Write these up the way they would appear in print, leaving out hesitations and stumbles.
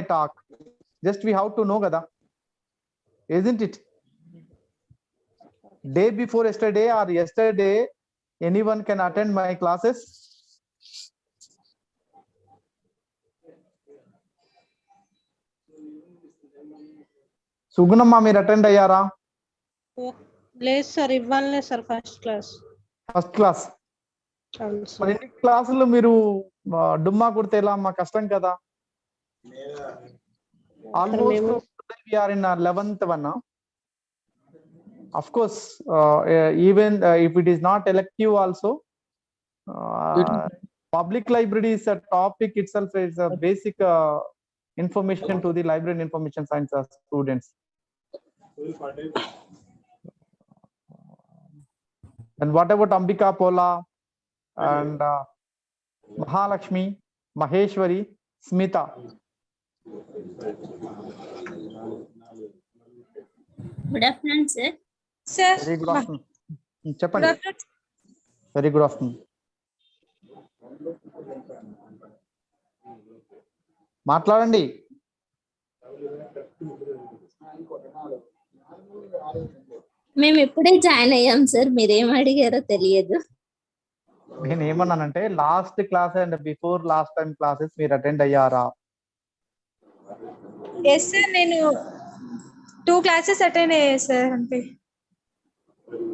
talk. Just we have to know kada, isn't it? Day before yesterday or yesterday, anyone can attend my classes? Sugunamma మీరు attend అయ్యారా? లేదు sir, ఇవ్వాలనే sir first class. మరి ఎన్ని క్లాసులు మీరు డుమ్మా కొడితే ఎలా అమ్మా, కష్టం కదా. Almost we are in 11th one now. Of course, even if it is not elective also, public library is a topic itself, is a basic information to the library and information science students. And what about Ambika Pola and Mahalakshmi, Maheshwari, Smita? Good afternoon, sir. Sir. Very good afternoon. Cheppandi. Very good afternoon. మాట్లాడండి. మేము ఇప్పుడే join అయ్యాం sir, మీరేం అడిగారో తెలియదు. నేను ఏమన్నానంటే last class and before last time classes మీరు అటెండ్ అయ్యారా? ఎస్ సార్, నేను 2 classes అటెండ్ అయ్యాను సార్ అంతే.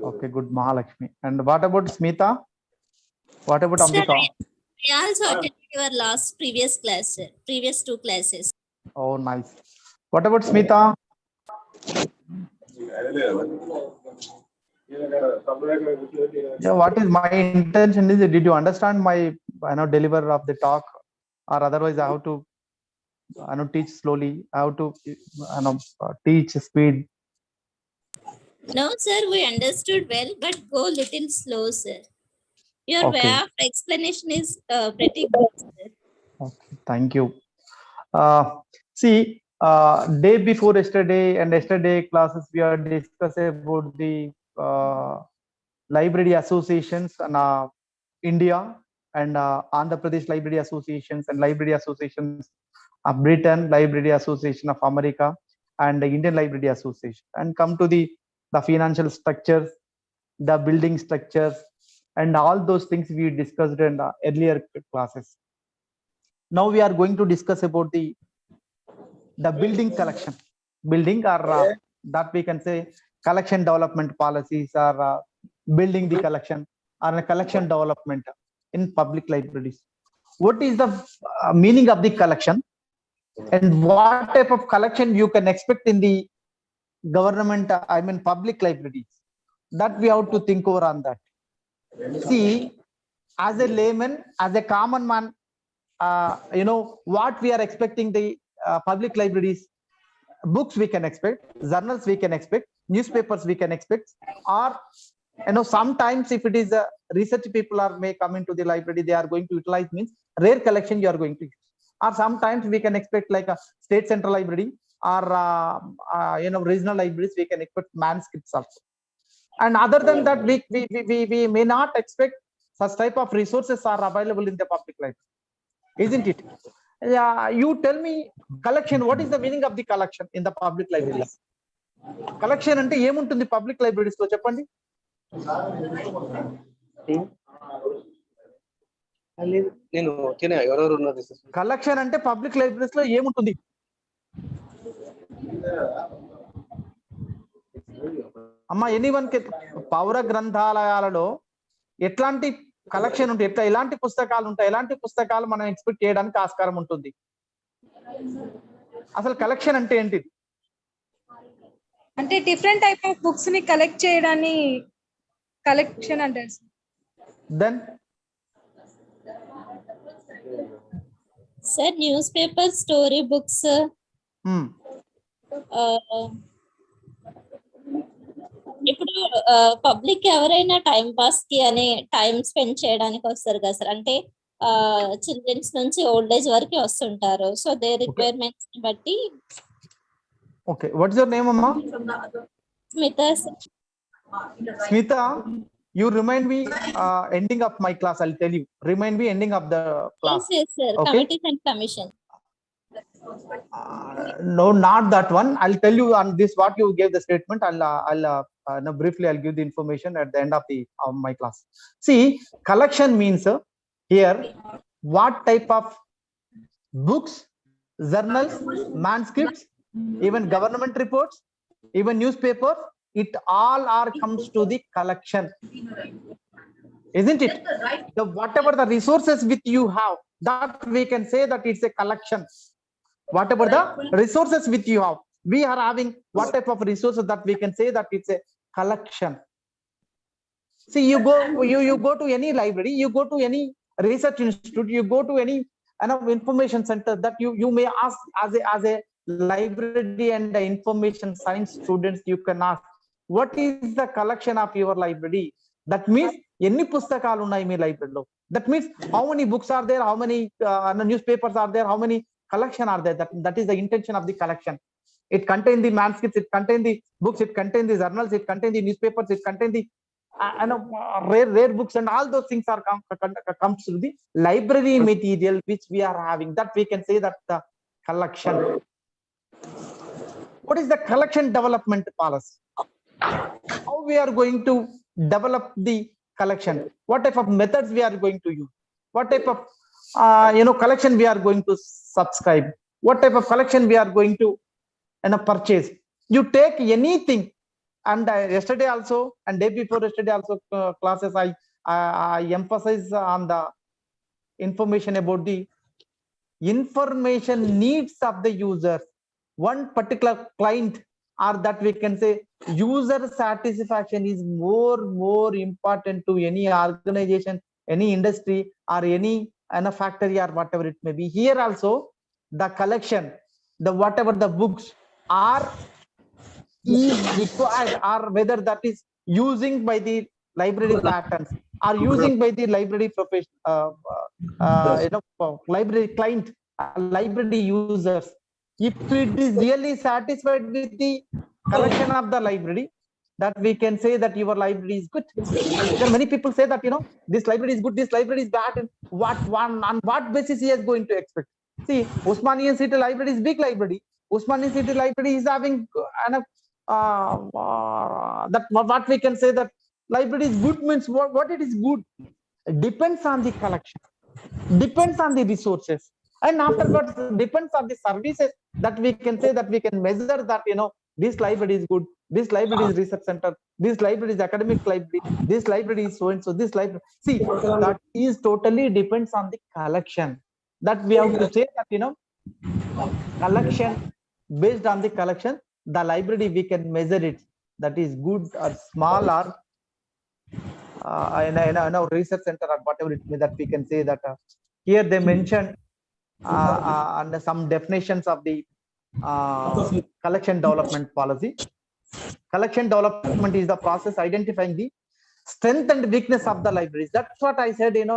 Okay, good, Mahalakshmi. And what about Smita? What about Ambika? I also attended your previous class, sir. Previous 2 classes. Oh, nice. What about Smita? Yeah, what is my intention is, did you understand my deliver of the talk, or otherwise I have to teach slowly, I have to teach speed? No sir, we understood well, but go little slow, sir. Your way of explanation is pretty good, sir. Okay, thank you. See, day before yesterday and yesterday classes we are discussing about the library associations in India and Andhra Pradesh library associations and library associations of Britain, library association of America and the Indian library association, and come to the financial structures, the building structures, and all those things we discussed in the earlier classes. Now we are going to discuss about the building collection, building, or that we can say collection development policies, or building the collection, or a collection development in public libraries. What is the meaning of the collection, and what type of collection you can expect in the government, public libraries? That we have to think over on that. See, as a layman, as a common man, what we are expecting the public libraries: books we can expect, journals we can expect, newspapers we can expect, or sometimes if it is a research people may come into the library, they are going to utilize, means rare collection you are going to use. Or sometimes we can expect like a state central library, or regional libraries, we can expect manuscripts also. And other than that, we may not expect such type of resources are available in the public library, isn't it? You tell me, collection, what is the meaning of the collection in the public libraries? Collection ante em untundi public libraries lo cheppandi. Collection ante public libraries lo em untundi? అమ్మా, anyone కి పౌర గ్రంథాలయాలలో ఎట్లాంటి collection ఉంటుంది, ఎలాంటి పుస్తకాలు ఉంటాయి, ఎలాంటి పుస్తకాలు మనం ఎక్స్పెక్ట్ చేయడానికి ఆస్కారం ఉంటుంది? అసలు కలెక్షన్ అంటే ఏంటిది? అంటే డిఫరెంట్ టైప్ ఆఫ్ బుక్స్ ని కలెక్ట్ చేయడాన్ని కలెక్షన్ అంటారు. Then sir, newspaper, story books, ఇప్పుడు పబ్లిక్ ఎవరైనా టైం పాస్ కి అని టైం స్పెండ్ చేయడానికి వస్తారు కదా సార్, అంటే చిల్డ్రన్స్ నుంచి ఓల్డ్ ఏజ్ వరకు వస్తుంటారు. సో దే రిక్వైర్మెంట్స్ ని బట్టి. ఓకే, వాట్స్ యువర్ నేమ్ అమ్మా? Smita. Smita, you remind me ending of my class. I'll tell you, remind me ending of the class. Yes sir. Okay? Committees and commission. No, not that one. I'll tell you on this what you gave the statement. No, briefly I'll give the information at the end of my class. See, collection means here what type of books, journals, manuscripts, even government reports, even newspapers, it all are comes to the collection, isn't it? Whatever the resources with you have, that we can say that it's a collection. Whatever the resources with you have, we are having what type of resources that we can say that it's a collection. See, you go to any library, you go to any research institute, you go to any information center, that you may ask as a library and the information science students, you can ask what is the collection of your library. That means any pustakaalu unnai mee library lo. That means how many books are there, how many newspapers are there, how many collection are there. That is the intention of the collection. It contains the manuscripts, it contains the books, it contains the journals, it contains the newspapers, it contains the rare books, and all those things are comes to the library material which we are having. That we can say that the collection. What is the collection development policy? How we are going to develop the collection? What type of methods we are going to use? What type of collection we are going to subscribe? What type of collection we are going to purchase? You take anything. And yesterday also and day before yesterday also classes, I emphasize on the information about the information needs of the user. One particular client, or that we can say user satisfaction, is more important to any organization, any industry, or any factory, or whatever it may be. Here also the collection, the whatever the books are is required, or whether that is using by the library patterns, or using by the library profession, library client, library users. If it is really satisfied with the collection of the library, that we can say that your library is good. There are many people say that this library is good, this library is bad, and on what basis he is going to expect? See, Usmania City Library is big library. Usmania City Library is having that what we can say that library is good means what it is good depends on the collection, depends on the resources, and afterwards depends on the services, that we can say that we can measure that this library is good, this library is research center, this library is academic library, this library is so and so, this library. See, that is totally depends on the collection, that we have to say that collection, based on the collection, the library we can measure it, that is good or small, or research center, or whatever it may, that we can say that here they mentioned and some definitions of the collection development policy. Collection development is the process identifying the strength and weakness of the libraries. That's what I said, this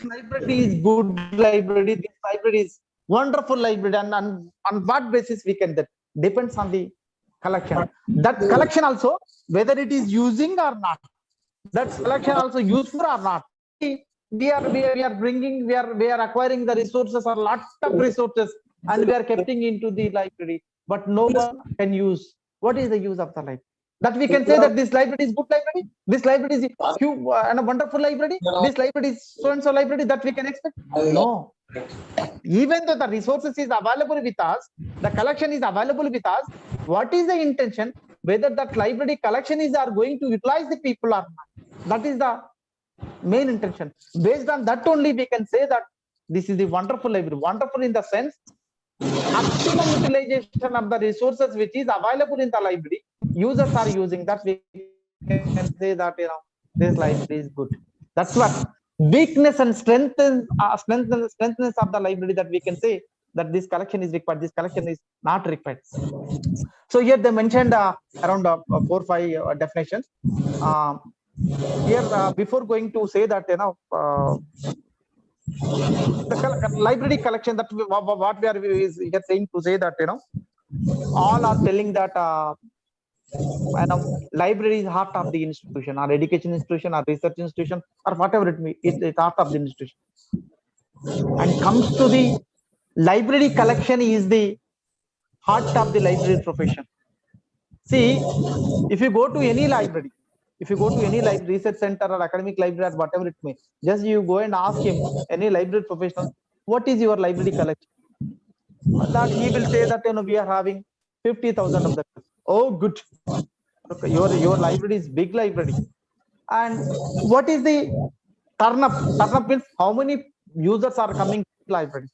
library is good library, this library is wonderful library, and on what basis we can, that depends on the collection. That collection also, whether it is using or not, that collection also useful or not. We are acquiring the resources, or lot of resources, and we are keeping into the library, but no one can use. What is the use of the library? That we can say that this library is good library, this library is a wonderful library, this library is so and so library, that we can expect? No. Even though the resources is available with us, the collection is available with us, what is the intention? Whether that library collection is are going to utilize the people or not. That is the main intention. Based on that only we can say that this is the wonderful library. Wonderful in the sense, optimum utilization of the resources which is available in the library, users are using, that we can say that this library is good. That's what weakness and strengthness of the library, that we can say that this collection is required, this collection is not required. So here they mentioned around 4 or 5 definitions. Here before going to say that the library collection, that what we are saying to say that all are telling that library is heart of the institution, or education institution, or research institution, or whatever it may, it's heart of the institution. And comes to the library collection is the heart of the library profession. See, if you go to any library, research center or academic library or whatever it may, just you go and ask him, any library professional, what is your library collection? That he will say that we are having 50,000 of that. Oh, good. Okay, your library is big library. And what is the turn up? Turn up means how many users are coming to the library.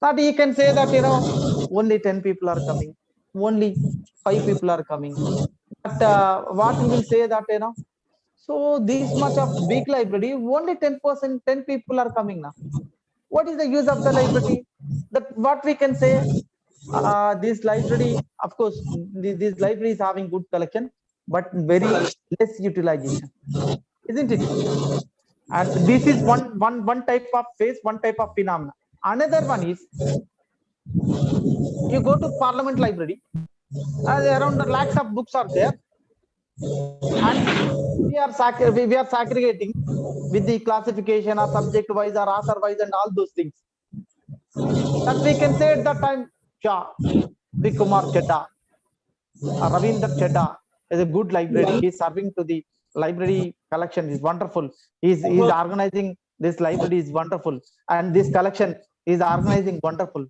That he can say that only 10 people are coming, only 5 people are coming. But what he will say that so this much of big library, only 10%, 10 people are coming now. What is the use of the library? That what we can say, this library, of course, this library is having good collection, but very less utilization, isn't it? And this is one type of phase, one type of phenomena. Another one is, you go to Parliament Library, around the lakhs of books are there, and we are segregating with the classification or subject wise or author wise and all those things. That we can say at that time, Kumar Chedda, Ravinder Chedda is a good library. He is serving to the library collection is wonderful. He's organizing this library is wonderful, and this collection is organizing wonderful.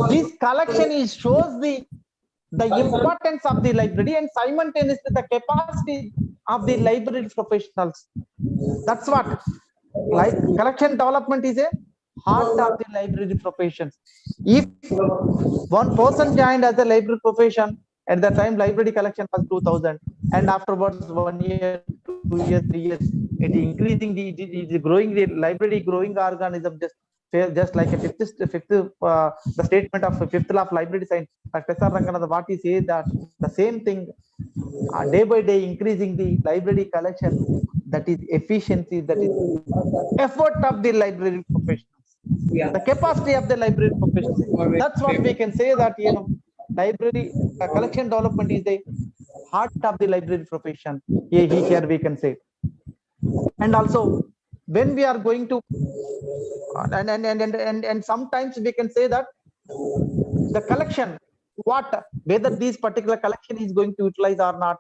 This collection is shows the importance of the library and simultaneously the capacity of the library professionals. That's what collection development is a heart of the library professions. If one person joined as a library profession, at the time library collection was 2000, and afterwards 1 year, 2 years, 3 years, it increasing the growing the library growing organism, just like a fifth the statement of fifth law of library science. Professor Ranganathan, what he says that the same thing, day by day increasing the library collection, that is efficiency, that is effort of the library professionals, the capacity of the library professionals. That's what we can say that library collection development is the heart of the library profession. Here we can say. And also when we are going to and sometimes we can say that the collection, whether this particular collection is going to utilize or not.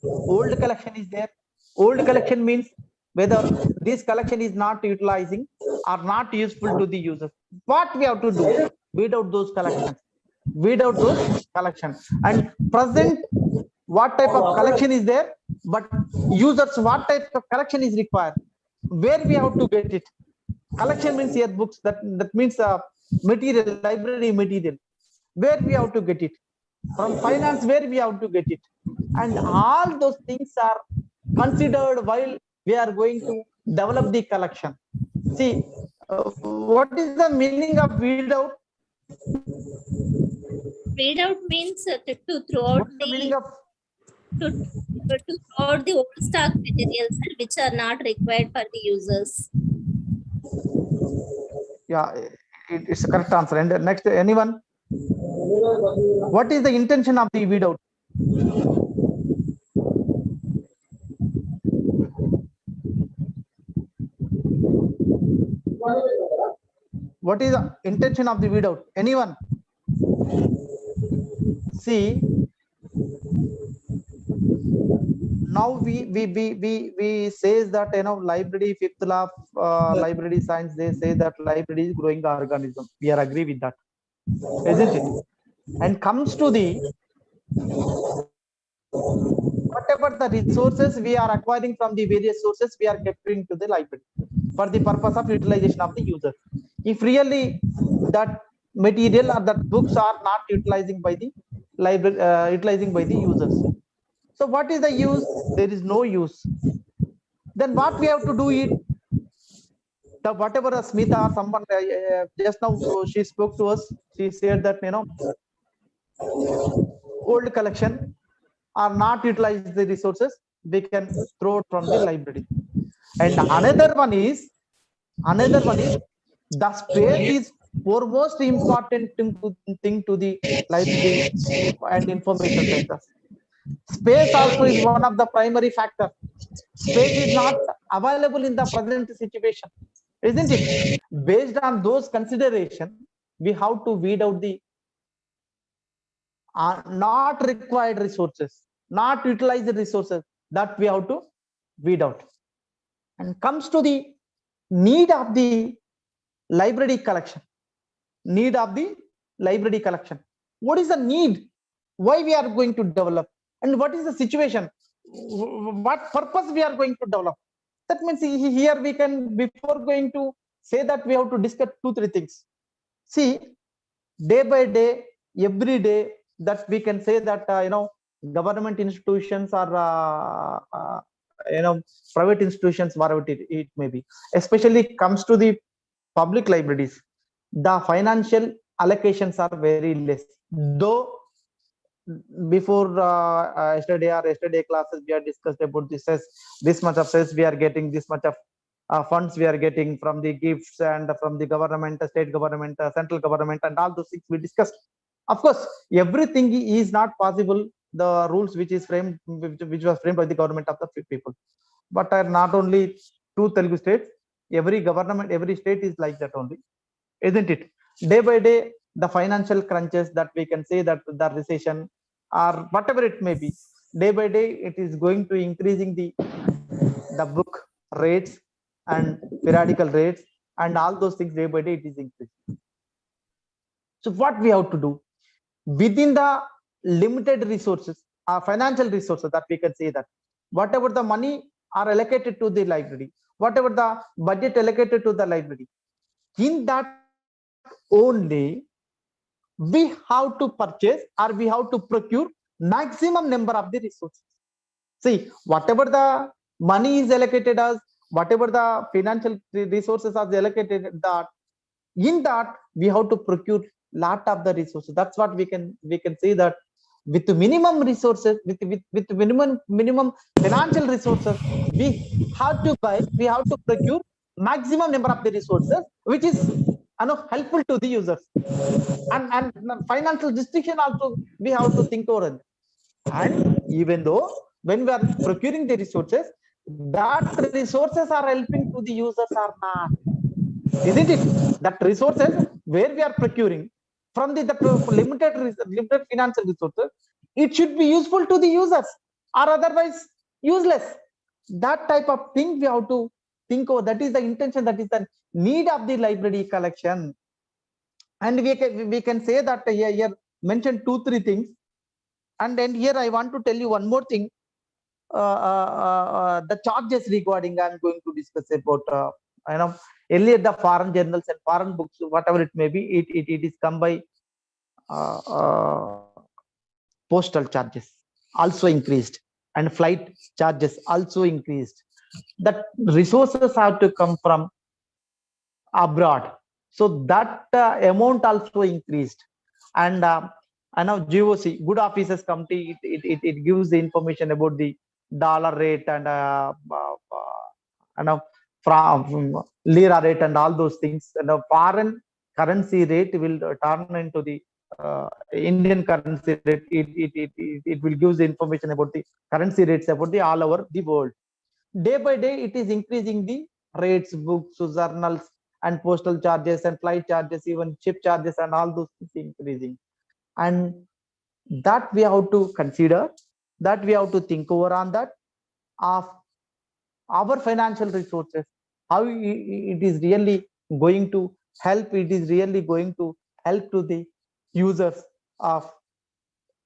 Old collection is there. Old collection means whether this collection is not utilizing or not useful to the users. What we have to do? Weed out those collections. And present, what type of collection is there, but users, what type of collection is required, where we have to get it. Collection means here books, that means material, library material, where we have to get it. From finance, where we have to get it. And all those things are considered while we are going to develop the collection. See, what is the meaning of weed out? Weed out means to throw out to throw out the old stock materials which are not required for the users. Yeah, it's a correct answer. And next, anyone? What is the intention of the weed out? What is the intention of the weed out? Anyone? See, now we says that library, fifth law of library science, they say that library is growing organism. We are agree with that, isn't it? And comes to the whatever the resources we are acquiring from the various sources, we are keeping to the library for the purpose of utilization of the user. If really that material or that books are not utilizing by the library, utilizing by the users, so what is the use? There is no use. Then what we have to do it? The whatever Smita or someone just now she spoke to us. She said that old collection are not utilized the resources, we can throw it from the library. And another one is the space is foremost important thing to the library and information centers. Space also is one of the primary factors. Space is not available in the present situation. isn't it? Based on those considerations, we have to weed out the not required resources, not utilized resources, that we have to weed out. And comes to the need of the library collection. Need of the library collection. What is the need? Why we are going to develop? And what is the situation? What purpose we are going to develop? That means here we can, before going to say that, we have to discuss 2-3 things. See, day by day, every day, that we can say that government institutions or private institutions, whatever it may be, especially comes to the public libraries, the financial allocations are very less. Though before yesterday classes we are discussed about this much of cess we are getting, this much of funds we are getting from the gifts and from the government, state government, central government, and all those things we discussed. Of course, everything is not possible. The rules which is framed, which was framed by the government of the people, but not only two Telugu states, every government, every state is like that only, isn't it? Day by day, the financial crunches, that we can say that the recession or whatever it may be, day by day it is going to increasing the book rates and periodical rates and all those things. Day by day it is increasing. So what we have to do within the limited resources, financial resources, that we can say that whatever the money are allocated to the library, whatever the budget allocated to the library, in that only we have to purchase or we have to procure maximum number of the resources. See, whatever the money is allocated as, whatever the financial resources are allocated, that in that we have to procure lot of the resources. That's what we can say that with minimum resources, with minimum financial resources, we have to buy, we have to procure maximum number of the resources, which is helpful to the users. And financial restriction also we have to think over it. And even though when we are procuring the resources, that resources are helping to the users or not, isn't it? That resources where we are procuring from the limited financial resources, it should be useful to the users or otherwise useless. That type of thing we have to think over. That is the intention, that is the need of the library collection. And we can say that here mentioned 2-3 things. And then here I want to tell you one more thing. The charges regarding, I'm going to discuss about earlier the foreign journals and foreign books, whatever it may be, it is come by postal charges also increased, and flight charges also increased. That resources have to come from abroad, so that amount also increased. And now GOC, Good Officers Committee, it gives the information about the dollar rate and from lira rate and all those things. And the foreign currency rate will turn into the Indian currency rate. It will give the information about the currency rates about the all over the world. Day by day, it is increasing the rates, books, journals, and postal charges and flight charges, even ship charges, and all those things increasing. And that we have to consider, that we have to think over on that of our financial resources, how it is really going to help, it is really going to help to the users of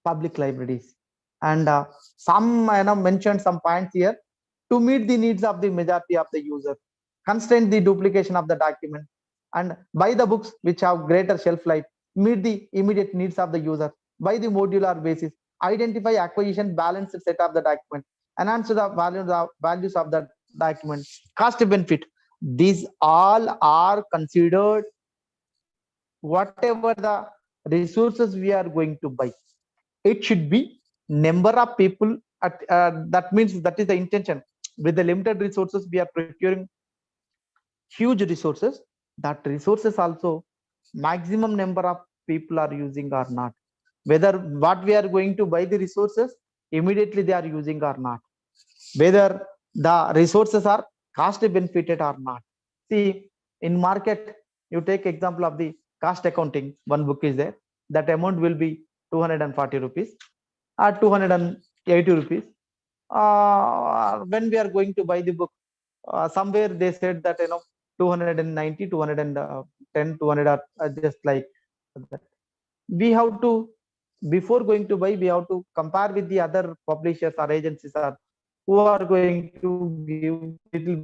public libraries. And some mentioned some points here. To meet the needs of the majority of the user, constrain the duplication of the document, and buy the books which have greater shelf life, meet the immediate needs of the user, by the modular basis, identify acquisition balanced set of the document, enhance the values of the document, cost benefit. These all are considered whatever the resources we are going to buy. It should be number of people at, that means that is the intention. With the limited resources, we are procuring huge resources. That resources also maximum number of people are using or not. Whether what we are going to buy the resources, immediately they are using or not. Whether the resources are cost benefited or not. See, In market, you take example of the cost accounting, one book is there, that amount will be 240 rupees or 280 rupees. When we are going to buy the book, somewhere they said that 290, 210, 200 are just like that. We have to, before going to buy, we have to compare with the other publishers or agencies or who are going to give little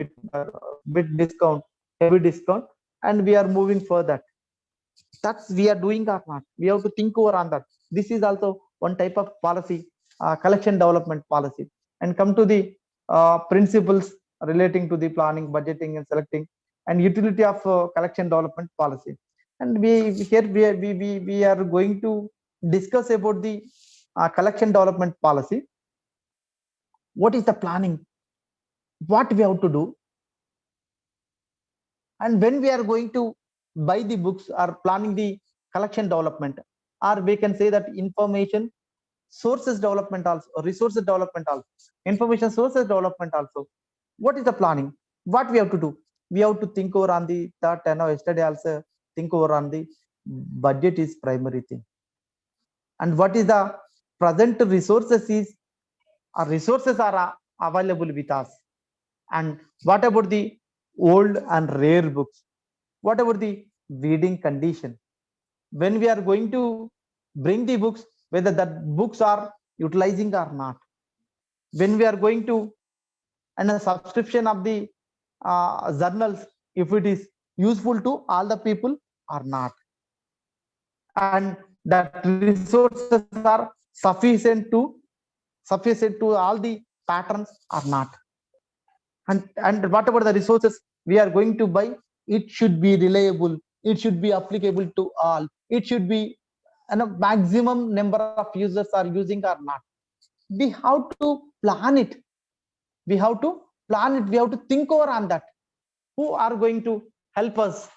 bit discount, heavy discount, and we are moving further. That's we are doing or not. We have to think over on that. This is also one type of policy, collection development policy. And come to the principles relating to the planning, budgeting, and selecting, and utility of collection development policy. And we are going to discuss about the collection development policy. What is the planning? What we have to do? And when we are going to buy the books or planning the collection development, or we can say that information sources development also, resources development also, information sources development also. What is the planning? What we have to do? We have to think over on the that, yesterday also think over on the budget is primary thing. And what is the present resources is, our resources are available with us. And what about the old and rare books? What about the reading condition? When we are going to bring the books, whether the books are utilizing or not. When we are going to, and a subscription of the journals, if it is useful to all the people or not. And that resources are sufficient to all the patrons or not. And whatever the resources we are going to buy, it should be reliable, it should be applicable to all, it should be, and a maximum number of users are using or not. We have to plan it. We have to think over on that. Who are going to help us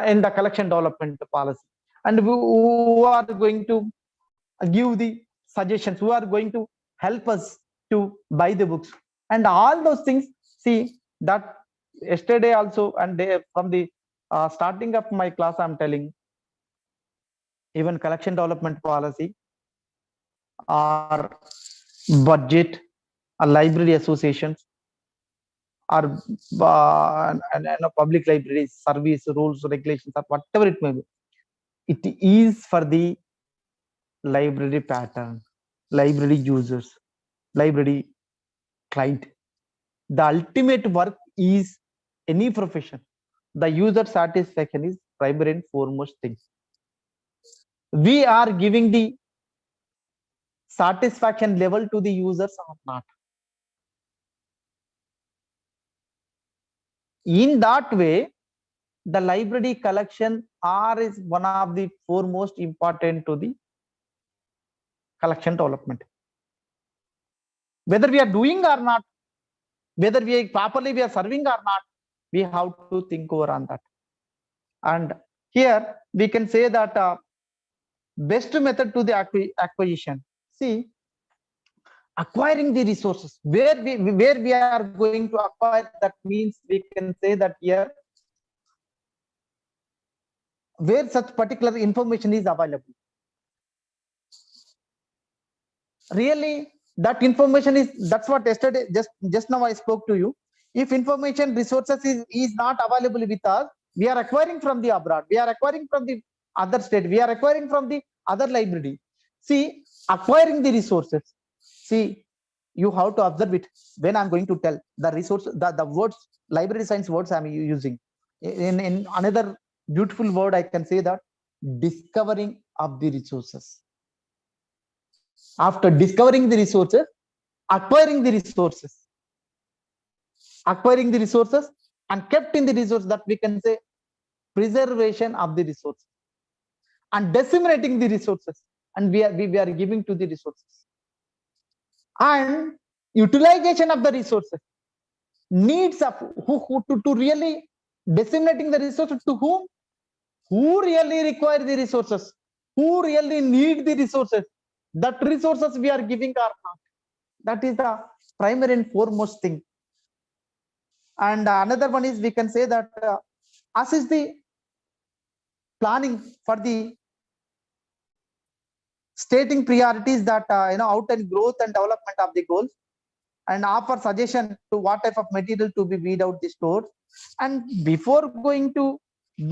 in the collection development policy, and who are going to give the suggestions, who are going to help us to buy the books, and all those things. See that yesterday also, and from the starting of my class, I'm telling, even collection development policy or budget or library associations or public libraries, service rules, regulations, or whatever it may be, it is for the library pattern, library users, library client. The ultimate work is any profession. The user satisfaction is primary and foremost thing. We are giving the satisfaction level to the users or not. In that way, the library collection is one of the foremost important to the collection development. Whether we are doing or not, whether we are properly we are serving or not, we have to think over on that. And here we can say that best method to the acquisition. See, acquiring the resources, where we are going to acquire, that means we can say that here where such particular information is available. Really, that information is, that's what yesterday just now I spoke to you. If information resources is not available with us, we are acquiring from the abroad, we are acquiring from the other state, we are acquiring from the other library. See, acquiring the resources, see, you have to observe it. When I'm going to tell the resource, the words, library science words I'm using, in another beautiful word, I can say that discovering of the resources. After discovering the resources, acquiring the resources, and kept in the resource, that we can say preservation of the resources, and disseminating the resources, and we are giving to the resources, and utilization of the resources, needs of who to really disseminating the resources to whom, who really require the resources, who really need the resources, that resources we are giving or not. That is the primary and foremost thing. And another one is, we can say that assist the planning for the stating priorities that outline growth and development of the goals, and offer suggestion to what type of material to be weed out the stores, and before going to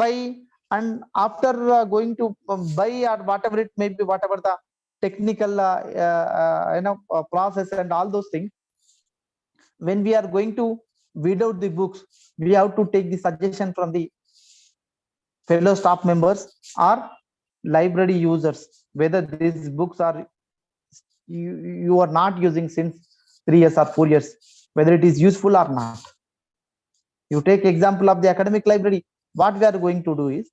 buy and after going to buy or whatever it may be, whatever the technical process and all those things, when we are going to weed out the books, we have to take the suggestion from the fellow staff members or library users, whether these books are you are not using since 3 years or 4 years, whether it is useful or not. You take example of the academic library. What we are going to do is,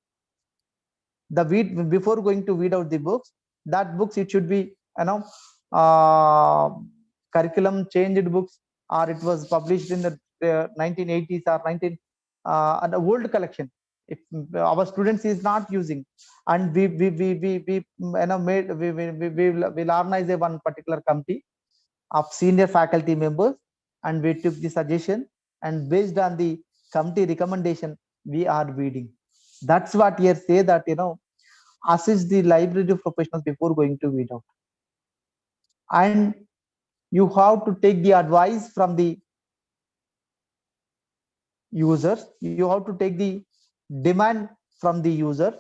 before going to weed out the books, that books it should be curriculum changed books, or it was published in the 1980s or an old collection. If our students is not using, and we will organize a one particular committee of senior faculty members, and we took the suggestion, and based on the committee recommendation, we are weeding. That's what here say that assist the library professionals before going to weed out, and you have to take the advice from the users. You have to take the demand from the user,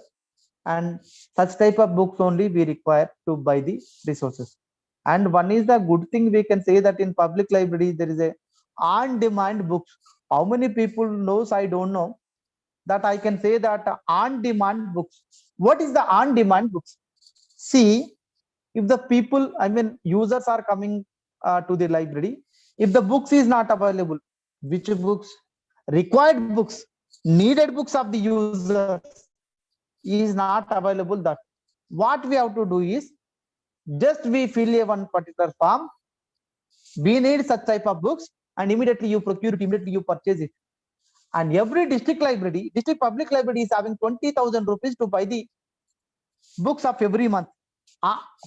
and such type of books only we require to buy the resources. And one is the good thing, we can say that in public library there is a on-demand books. How many people knows? I don't know. That I can say that on-demand books. What is the on-demand books? See, if the people, users are coming to the library, if the books is not available, which books? Required books, needed books of the users is not available. That what we have to do is, just we fill a one particular form, we need such type of books, and immediately you procure it, immediately you purchase it. And every district public library is having 20,000 rupees to buy the books of every month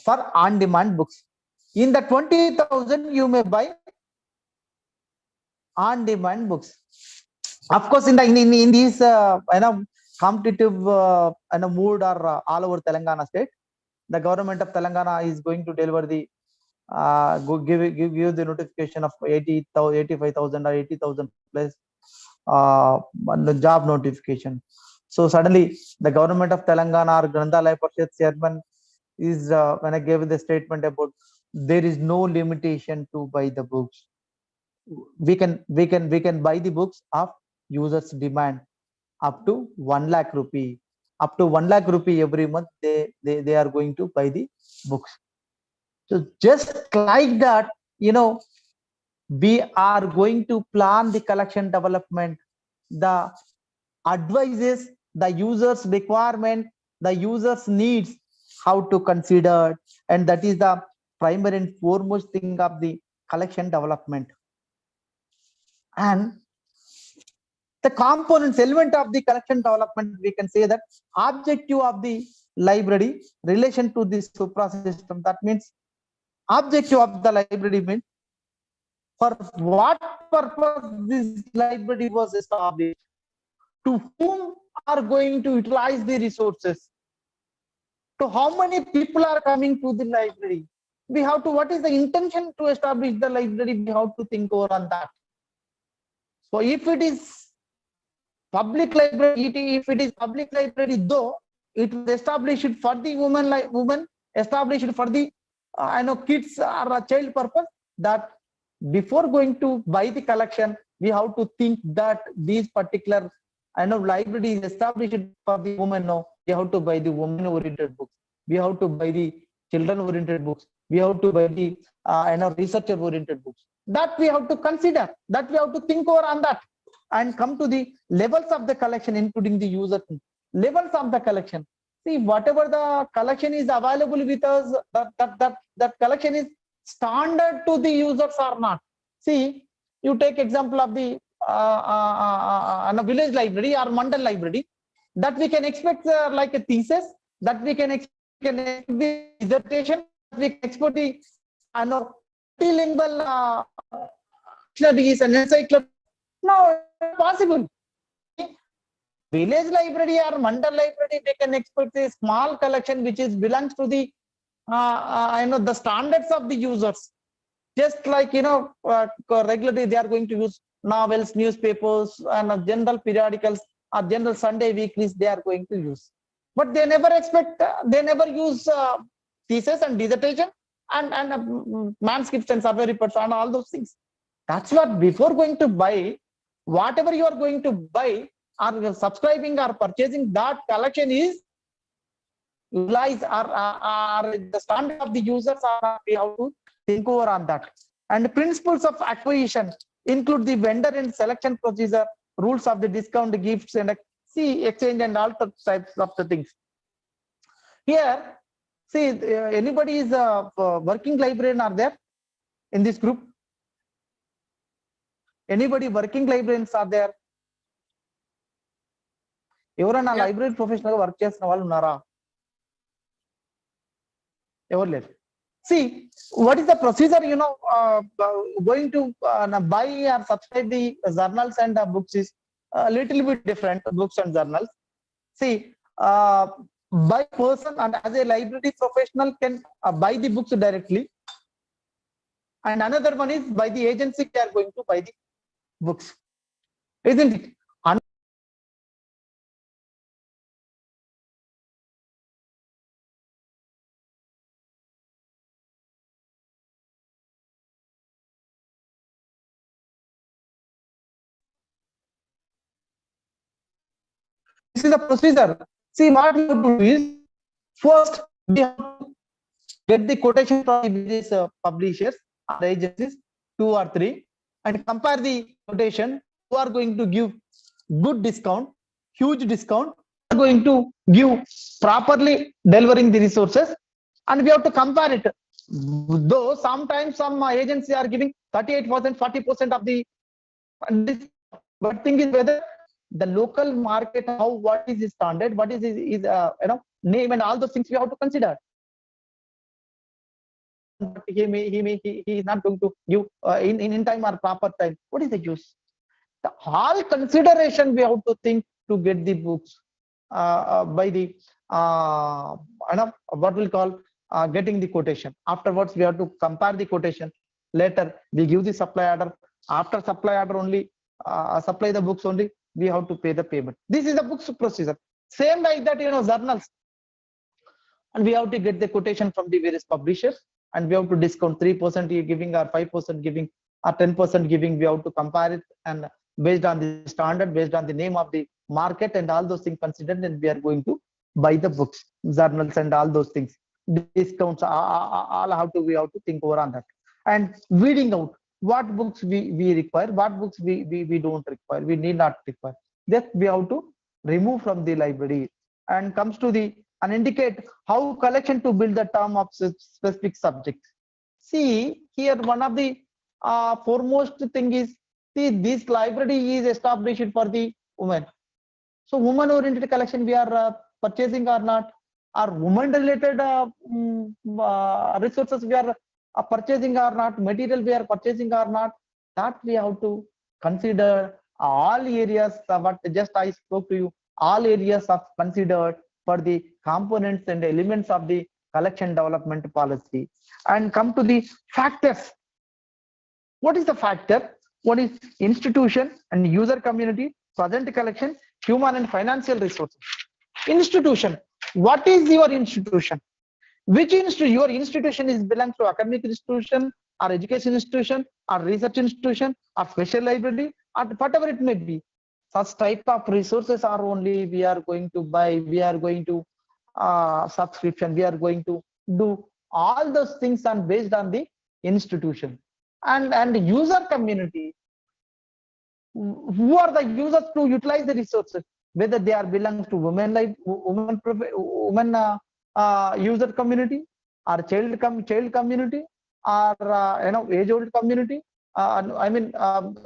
for on-demand books. In the 20,000 you may buy on-demand books. Of course, in these competitive mood or all over Telangana state, the government of Telangana is going to deliver the give the notification of 85,000 or 80,000 plus job notification. So suddenly the government of Telangana or Granthalaya Parishad chairman is when I gave the statement about there is no limitation to buy the books. We can buy the books of users demand up to 1 lakh rupee. Up to 1 lakh rupee every month they are going to buy the books. So just like that, we are going to plan the collection development, the advices, the user's requirement, the user's needs, how to consider, and that is the primary and foremost thing of the collection development. And the components element of the collection development, we can say that objective of the library relation to this supra system. That means objective of the library means for what purpose this library was established, to whom are going to utilize the resources, to how many people are coming to the library. We have to, what is the intention to establish the library, we have to think over on that. So if it is public library, though it was established for the women, established for the kids or child purpose, that before going to buy the collection, we have to think that these particular library is established for the women. No, we have to buy the women oriented books, we have to buy the children oriented books, we have to buy the researcher oriented books. That we have to consider, that we have to think over on that, and come to the levels of the collection, including the user levels of the collection. See, whatever the collection is available with us, that collection is standard to the users or not. See, you take example of the village library or mandal library, that we can expect like a thesis, that we can expect the dissertation, we can expect the multilingual dictionaries and encyclopedias. No, possible. Village library or mandal library, they can expect a small collection which is belongs to the the standards of the users. Just like regularly they are going to use novels, newspapers, and general periodicals or general Sunday weeklies they are going to use. But they never expect, they never use thesis and dissertation and manuscripts and survey reports and all those things. That's what, before going to buy, whatever you are going to buy or subscribing or purchasing, that collection is lies are the standard of the users, are we have to think over on that. And principles of acquisition include the vendor and selection procedure, rules of the discount, gifts, and exchange and all types of the things. Here, see, anybody is a working librarian are there in this group? Anybody working librarians are there? ఎవరైనా library professional గా work చేస్తున్న వాళ్ళు ఉన్నారా? ఎవరు లేరు. See, what is the procedure, going to buy or subscribe the journals and books is a little bit different, books and journals. See, by person and as a library professional can buy the books directly, and another one is by the agency they are going to buy the books, isn't it? This is the procedure. See, what we have to do is, first we have to get the quotation from the various publishers or agencies, 2 or 3, and compare the quotation. Who are going to give good discount, huge discount, are going to give properly delivering the resources, and we have to compare it. Though sometimes some agency are giving 38%, 40% of the, but thing is whether the local market, how, what is his standard, what is his name, and all those things we have to consider. He is not going to give in time or proper time. What is the use? The all consideration we have to think to get the books by the what we'll call getting the quotation. Afterwards we have to compare the quotation. Later we give the supply order. After supply order only, supply the books only, we have to pay the payment. This is the books procedure. Same like that, journals, and we have to get the quotation from the various publishers, and we have to discount 3% giving or 5% giving or 10% giving. We have to compare it, and based on the standard, based on the name of the market and all those things considered, and we are going to buy the books, journals, and all those things. Discounts, all we have to think over on that, and weeding out what books we require, what books we don't require, we need not require. That we have to remove from the library, and comes to the and indicate how collection to build the term of specific subjects. See, here one of the foremost thing is, see, this library is established for the women. So woman oriented collection we are purchasing or not, or woman related resources we are purchasing or not, material we are purchasing or not, that we have to consider all areas. But just I spoke to you, all areas of considered for the components and elements of the collection development policy. And come to the factors. What is the factor? What is institution and user community, present collection, human and financial resources? Institution. What is your institution? Which your institution is belongs to academic institution or education institution or research institution or special library or whatever it may be. Such type of resources are only we are going to buy, we are going to subscription, we are going to do all those things and based on the institution. And user community, who are the users to utilize the resources, whether they are belongs to women user community or child community or age old community,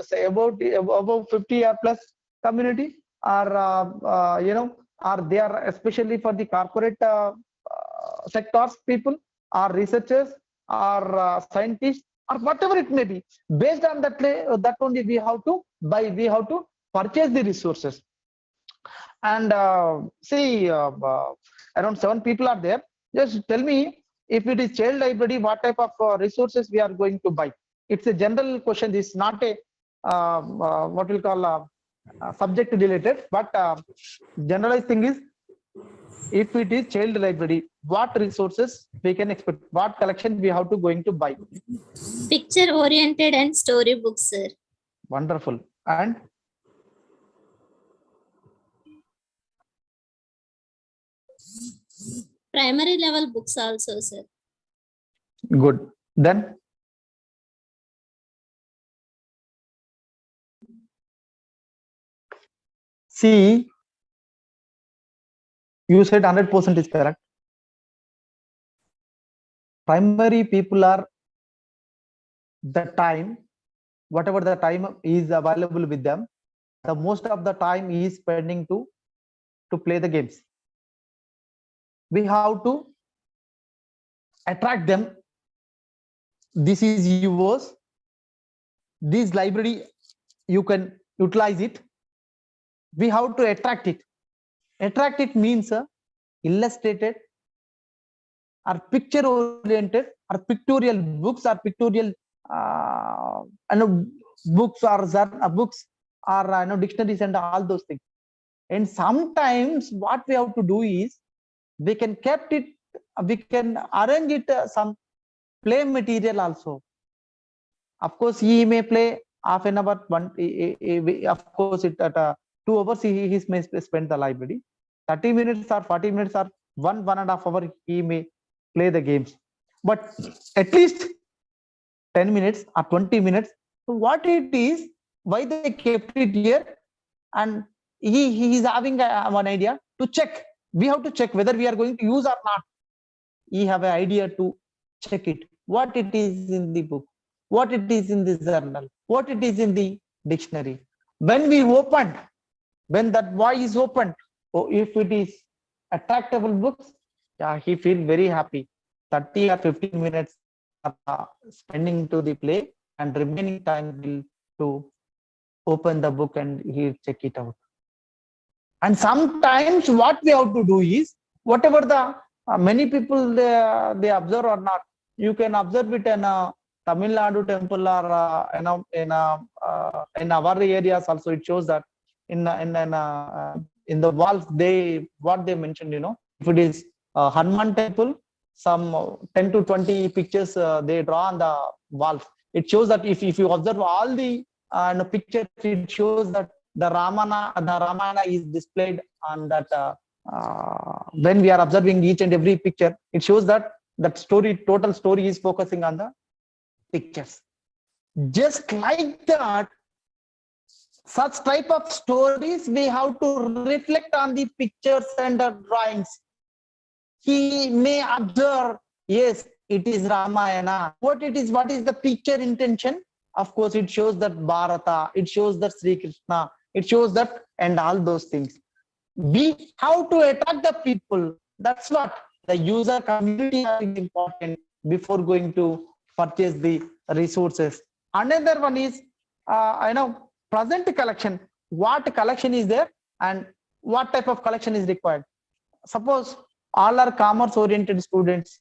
say above 50 or plus community, or or they are especially for the corporate sectors people, or researchers, or scientists, or whatever it may be. Based on that only we have to buy, we have to purchase the resources. And see, around 7 people are there. Just tell me, if it is child library, what type of resources we are going to buy? It's a general question. This is not a what we'll call subject related, but generalized thing is, if it is child library, what resources we can expect? What collection we have to going to buy? Picture oriented and storybooks, sir. Wonderful. And Primary level books also, sir. good. Then see, you said 100% is correct. Primary people are the time, whatever the time is available with them, the most of the time is spending to play the games. We have to attract them. This is yours. This library, you can utilize it. We have to attract it. Attract it means illustrated or picture oriented or pictorial books or pictorial books or books or dictionaries and all those things. And sometimes what we have to do is we can kept it, we can arrange it some play material also. Of course, he may play half an hour, of course, it at 2 hours he may spend the library. 30 minutes or 40 minutes or 1.5 hour he may play the games. But at least 10 minutes or 20 minutes, what it is, why they kept it here, and he is having one idea to check. We have to check whether we are going to use or not. He have an idea to check it, what it is in the book, what it is in the journal, what it is in the dictionary. When we opened, when that boy is opened, if it is attractable books, yeah, he feel very happy. 30 or 15 minutes spending to the play, and remaining time will to open the book and he check it out. And sometimes what we have to do is, whatever the many people they observe or not, you can observe it in a Tamil Nadu temple or in our areas also. It shows that in the walls what they mentioned, if it is Hanuman temple, some 10 to 20 pictures they draw on the walls. It shows that if you observe all the pictures, it shows that the Ramayana is displayed on that. When we are observing each and every picture, it shows that total story is focusing on the pictures. Just like that, such type of stories we have to reflect on the pictures and the drawings. He may observe, yes, it is Ramayana. What is the picture intention? Of course, it shows that Bharata, it shows that Sri Krishna, it shows that, and all those things. We have to attract the people. That's what the user community is important before going to purchase the resources. Another one is, present collection. What collection is there and what type of collection is required? Suppose all are commerce oriented students,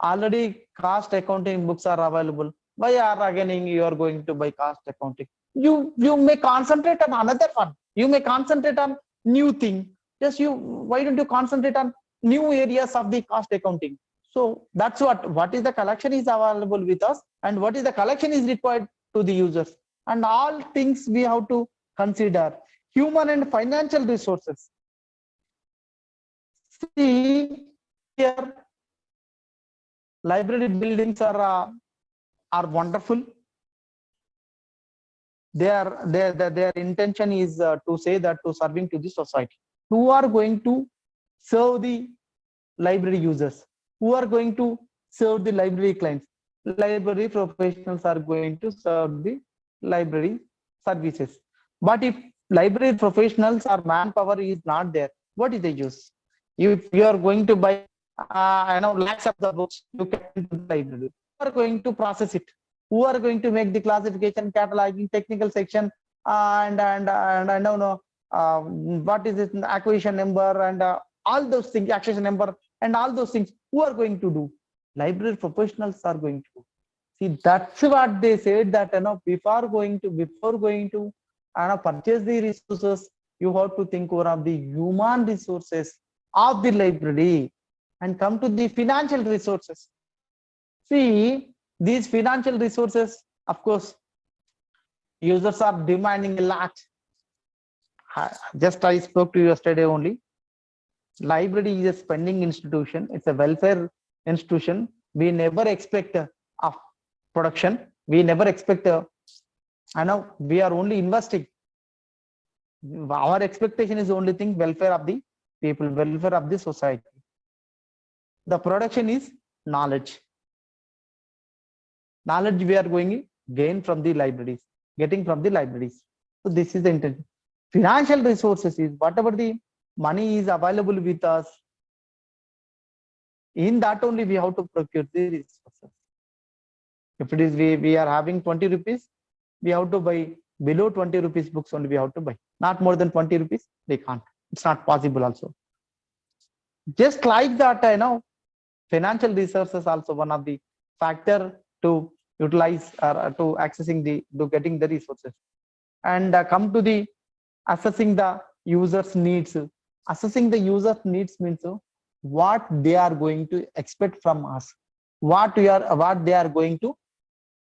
already cost accounting books are available. Why are again you are going to buy cost accounting? You may concentrate on another one. You may concentrate on new thing. Why don't you concentrate on new areas of the cost accounting? So that's what is the collection is available with us, and what is the collection is required to the users, and all things we have to consider. Human and financial resources. See here, library buildings are wonderful. Their intention is to say that to serving to the society. Who are going to serve the library users? Who are going to serve the library clients? Library professionals are going to serve the library services. But if library professionals or manpower is not there, what is the use? If you are going to buy lakhs of the books, you can to the library. Who are going to process it? Who are going to make the classification, cataloging, technical section, and I don't know, what is it, acquisition number, and all those things, acquisition number, and all those things. Who are going to do? Library professionals are going to do. See, that's what they said, that before going to purchase the resources, you have to think over of the human resources of the library and come to the financial resources. See, these financial resources, of course, users are demanding a lot. Just I spoke to you yesterday only. Library is a spending institution. It's a welfare institution. We never expect a production. We never expect we are only investing. Our expectation is only thing welfare of the people, welfare of the society. The production is knowledge. Knowledge we are going to gain from the libraries, getting from the libraries. So this is the intention. Financial resources is whatever the money is available with us. In that only we have to procure the resources. If it is we are having 20 rupees, we have to buy below 20 rupees books only we have to buy. Not more than 20 rupees, we can't. It's not possible also. Just like that, financial resources also one of the factor to utilize or to accessing to getting the resources. And come to the assessing the user's needs. Assessing the user's needs means what they are going to expect from us, what they are going to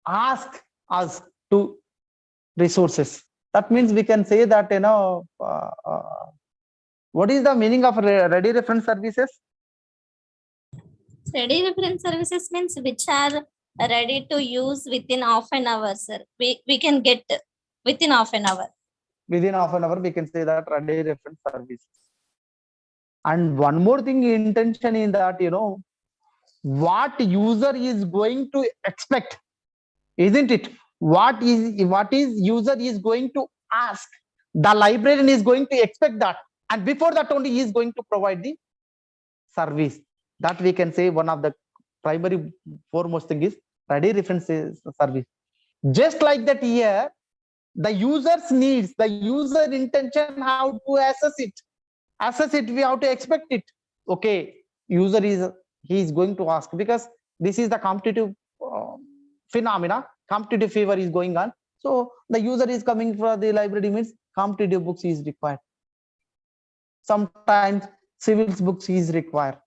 ask us to resources. That means we can say that what is the meaning of ready reference services? Ready reference services means which are ready to use within half an hour, sir. We can get within half an hour. Within half an hour, we can say that ready reference services. And one more thing, intention in that, what user is going to expect, isn't it? What is user is going to ask, the librarian is going to expect that, and before that only he is going to provide the service. That we can say one of the primary foremost thing is ready reference service. Just like that here, the user's needs, the user intention, how to assess it, we have to expect it. Okay, user is going to ask, because this is the competitive phenomena, competitive fever is going on. So the user is coming for the library, means competitive books is required. Sometimes civils books is required.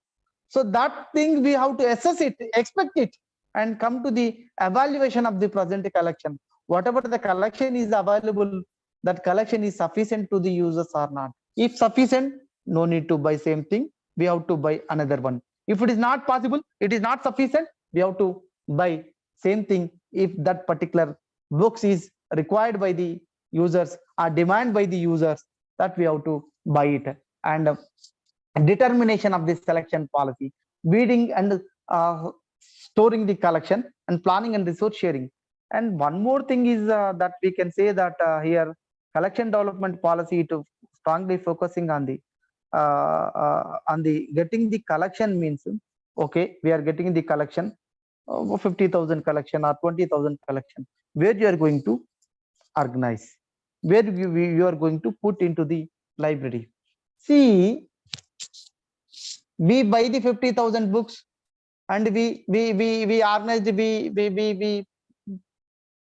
So that thing we have to assess it, expect it, and come to the evaluation of the present collection. Whatever the collection is available, that collection is sufficient to the users or not. If sufficient, no need to buy same thing, we have to buy another one. If it is not possible, it is not sufficient, we have to buy same thing. If that particular books is required by the users or demand by the users, that we have to buy it. And determination of the selection policy, weeding and storing the collection, and planning and resource sharing. And one more thing is that we can say that here collection development policy to strongly focusing on the getting the collection means, okay, we are getting the collection 50,000 collection or 20,000 collection, where you are going to organize, where you are going to put into the library. See, we buy the 50,000 books and we organize, we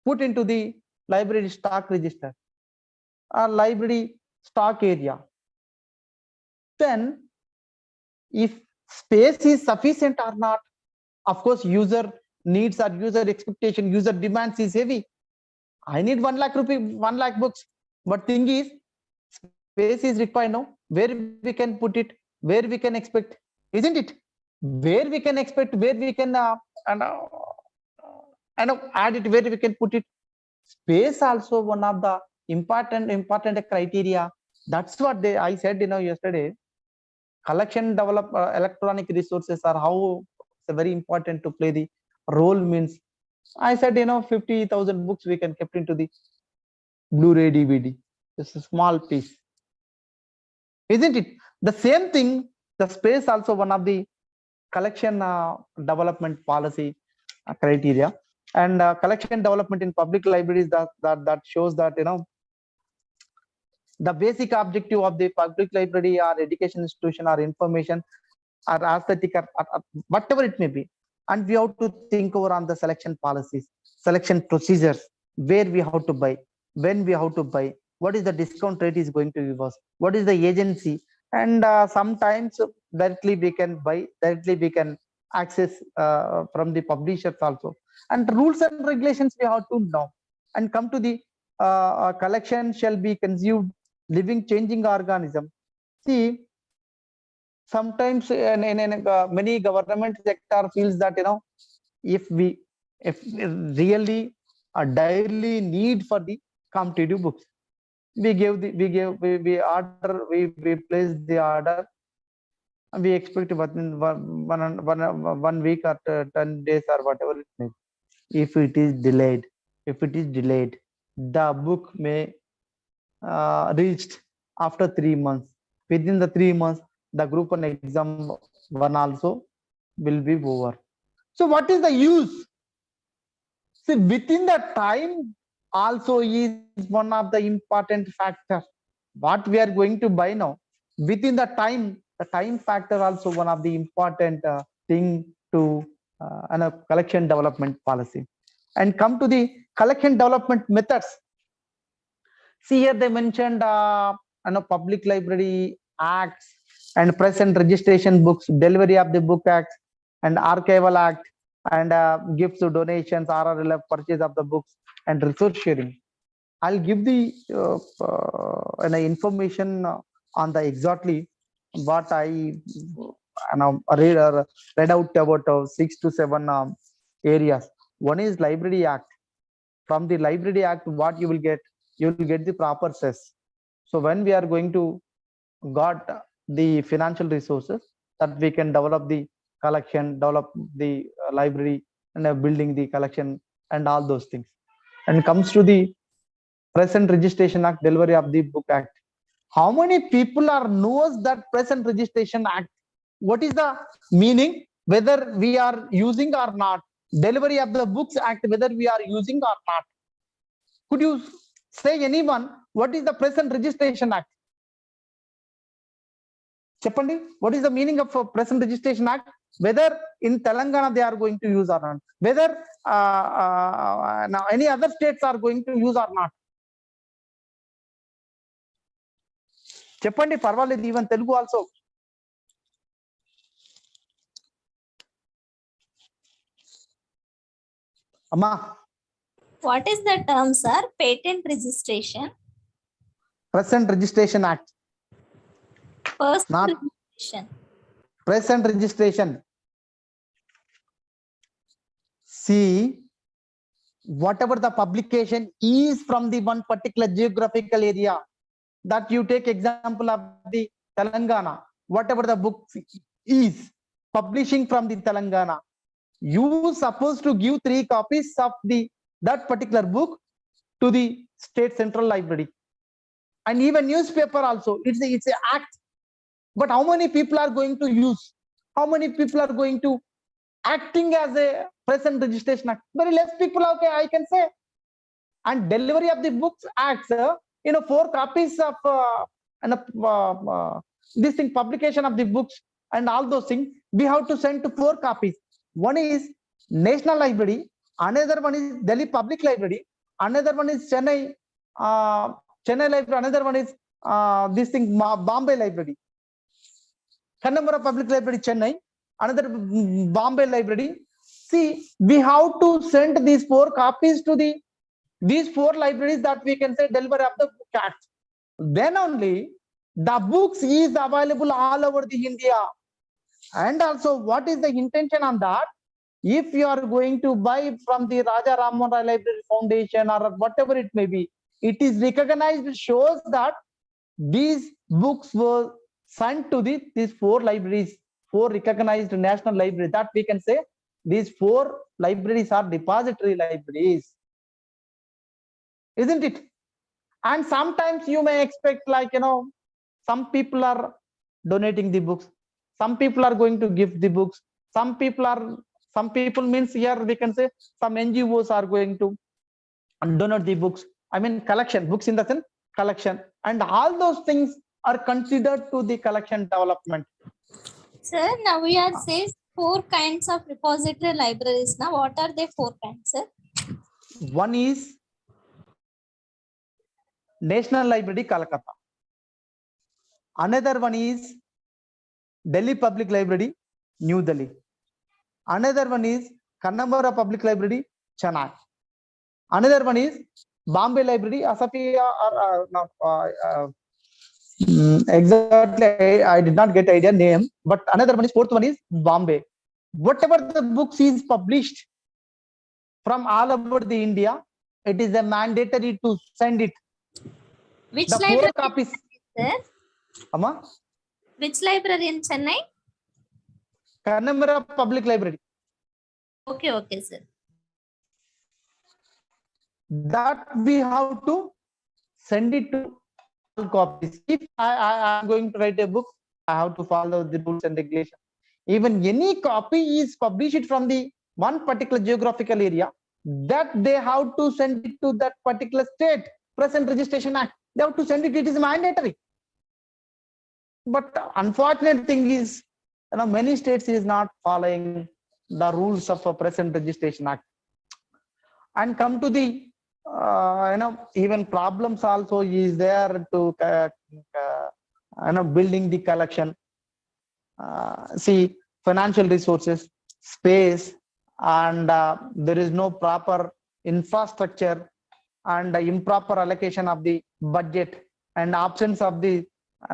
put into the library stock register or library stock area. Then if space is sufficient or not, of course user needs or user expectation, user demands is heavy. I need 1 lakh rupee, 1 lakh books, but thing is space is required now. Where we can put it, where we can expect, isn't it? Where we can expect, where we can add it, where we can put it. Space also one of the important criteria. That's what I said yesterday. Collection develop electronic resources are how very important to play the role. Means I said 50,000 books we can kept into the Blu-ray DVD. It's a small piece, isn't it? The same thing, the space also one of the collection development policy criteria. And collection development in public libraries, that shows that The basic objective of the public library or education institution or information or aesthetic or whatever it may be. And we have to think over on the selection policies, selection procedures, where we have to buy, when we have to buy, what is the discount rate is going to give us, what is the agency, and sometimes directly we can buy, directly we can access from the publishers also. And rules and regulations we have to know. And come to the collection shall be consumed living changing organism. See, sometimes in many government sector feels that if really a daily need for the competitive books, we order, we place the order, and we expect within one week or 10 days or whatever it may be. If it is delayed, the book may reached after 3 months. Within the 3 months, the group 1 exam 1 also will be over. So what is the use? See, within the time also is one of the important factors. What we are going to buy now, within the time factor also one of the important thing to collection development policy. And come to the collection development methods. See, here they mentioned public library acts and press and registration books, delivery of the book act and archival act, and gifts, donations, RRLF, purchase of the books, and resource sharing. I'll give the information on the exactly what I read out about 6 to 7 areas. One is Library Act. From the Library Act, what you will get the proper cess. So when we are going to got the financial resources that we can develop the collection, develop the library, and building the collection and all those things. And comes to the Present Registration Act, delivery of the book act. How many people are knows that Present Registration Act? What is the meaning? Whether we are using or not. Delivery of the books act, whether we are using or not. Could you say anyone what is the Present Registration Act? Cheppandi, what is the meaning of Present Registration Act? Whether in Telangana they are going to use or not, whether now any other states are going to use or not. Cheppandi, parvaled, even Telugu also. Amma. What is the term, sir? Patent registration. Present Registration Act. First not registration. Present registration. See, whatever the publication is from the one particular geographical area, that you take example of the Telangana, whatever the book is publishing from the Telangana, you supposed to give 3 copies of that particular book to the state central library, and even newspaper also. It's an act. But how many people are going to use? How many people are going to acting as a Present Registration Act? Very less people, okay, I can say. And delivery of the books acts, 4 copies of this thing, publication of the books and all those things, we have to send to 4 copies. One is National Library, another one is Delhi Public Library, another one is Chennai Library, another one is this thing, Bombay Library. Kannamura Public Library, Chennai, another Bombay Library. See, we have to send these 4 copies to these 4 libraries that we can say deliver of the book act. Then only the books is available all over the India. And also, what is the intention on that? If you are going to buy from the Raja Rammohun Roy Library Foundation or whatever it may be, it is recognized, shows that these books were sent to these 4 libraries, 4 recognized national libraries, that we can say these 4 libraries are depository libraries, isn't it? And sometimes you may expect, like, some people are donating the books, some people are going to give the books, some people means here we can say some NGOs are going to donate the books. I mean collection, books in the sense collection, and all those things are considered to the collection development. Sir, now we are saying 4 kinds of repository libraries. Now, what are the 4 kinds, sir? One is National Library, Calcutta. Another one is Delhi Public Library, New Delhi. Another one is Kannamara Public Library, Chennai. Another one is Bombay Library, Asafia, or exactly, I did not get idea name, but another one is, fourth one is Bombay. Whatever the books is published from all over the India, it is a mandatory to send it. Which The 4 library, copies. sir? Amma? Which library in Chennai? Kannamara Public Library. Okay, okay, sir. That we have to send it to all copies. If I am going to write a book, I have to follow the rules and regulations. Even any copy is published from the one particular geographical area, that they have to send it to that particular state. Present Registration Act, they have to send it. It is mandatory. But unfortunate thing is, many states is not following the rules of a Present Registration Act. And come to the even problems also is there to building the collection. See, financial resources, space, and there is no proper infrastructure, and improper allocation of the budget, and absence of the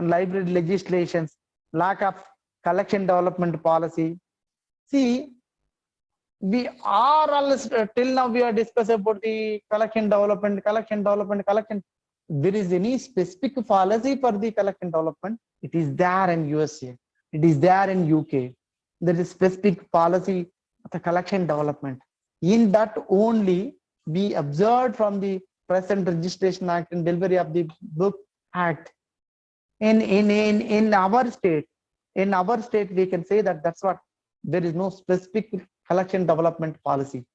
library legislations, lack of collection development policy. See, we are all till now we are discussing about the collection development. There is any specific policy for the collection development? It is there in USA, it is there in UK. There is specific policy of the collection development. In that only we observed from the Present Registration Act and Delivery of the Book Act. In our state, we can say that that's what, there is no specific collection development policy,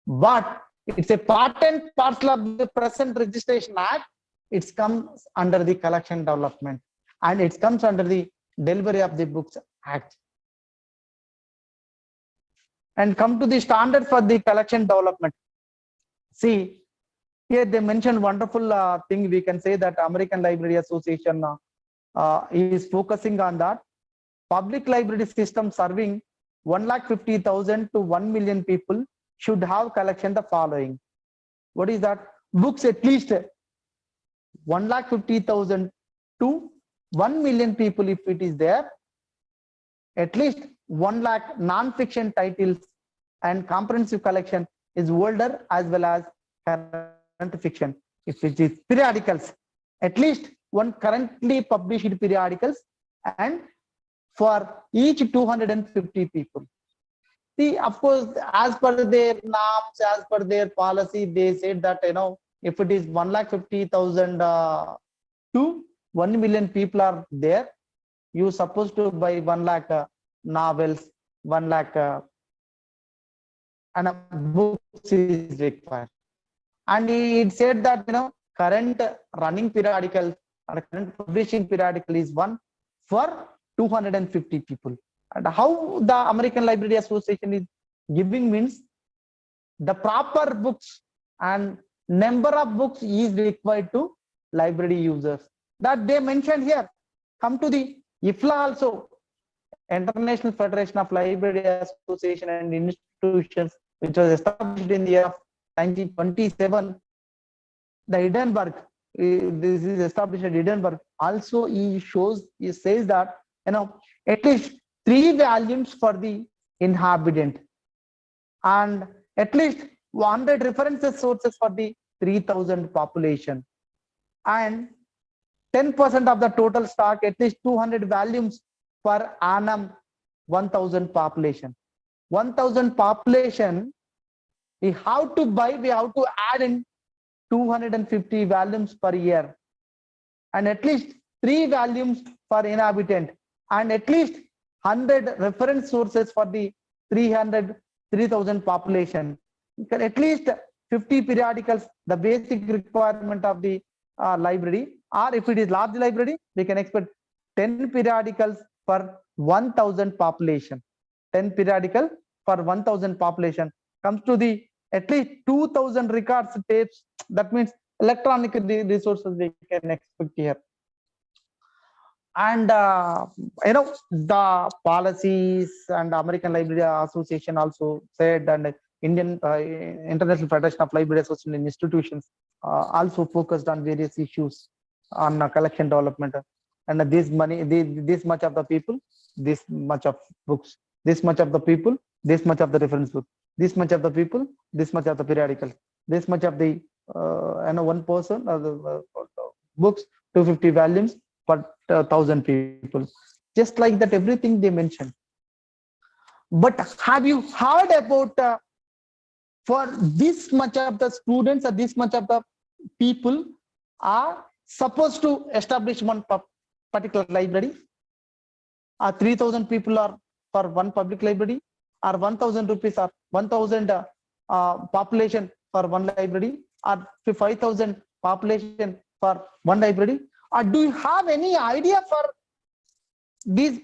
but it's a part and parcel of the Present Registration Act. It comes under the collection development, and it comes under the Delivery of the Books Act. And come to the standard for the collection development. See, here they mentioned wonderful thing. We can say that American Library Association is focusing on that. Public library system serving 150,000 to 1 million people should have collection the following. What is that? Books at least 150,000 to 1 million people, if it is there. At least 1 lakh non-fiction titles and comprehensive collection is older as well as current fiction. If it is periodicals, at least 1 currently published periodicals, and for each 250 people. See, of course, as per their norms, as per their policy, they said that, if it is 150,000 to 1 million people are there, you supposed to buy 1 lakh novels, 1 lakh and books is required. And it said that, current running periodical or current publishing periodical is 1 for 250 people. And how the American Library Association is giving means, the proper books and number of books is required to library users, that they mentioned here. Come to the IFLA also, International Federation of Library Association and Institutions, which was established in the year of 1927. The Edinburgh, this is established at Edinburgh. Also, he says that, at least 3 volumes for the inhabitant, and at least 100 references sources for the 3,000 population, and 10% of the total stock, at least 200 volumes per annum, 1,000 population. 1,000 population, we have to buy, we have to add in 250 volumes per year, and at least 3 volumes for inhabitant, and at least 100 reference sources for the 3,000 population. At least 50 periodicals, the basic requirement of the library. or if it is large library, we can expect 10 periodicals per 1000 population. 10 periodical for 1000 population comes to the at least 2000 records tapes. That means electronic resources we can expect here. And the policies and American Library Association also said, and Indian International Federation of Library Association institutions also focused on various issues on collection development. And this money, this much of the people, this much of books, this much of the people, this much of the reference book, this much of the people, this much of the periodicals, this much of the one person books, 250 volumes per 1000 people. Just like that, everything they mentioned. But have you heard about for this much of the students or this much of the people are supposed to establish one particular library? 3,000 people are for one public library, or 1,000 rupees or 1,000 population for one library, or 5,000 population for one library? Or do you have any idea for these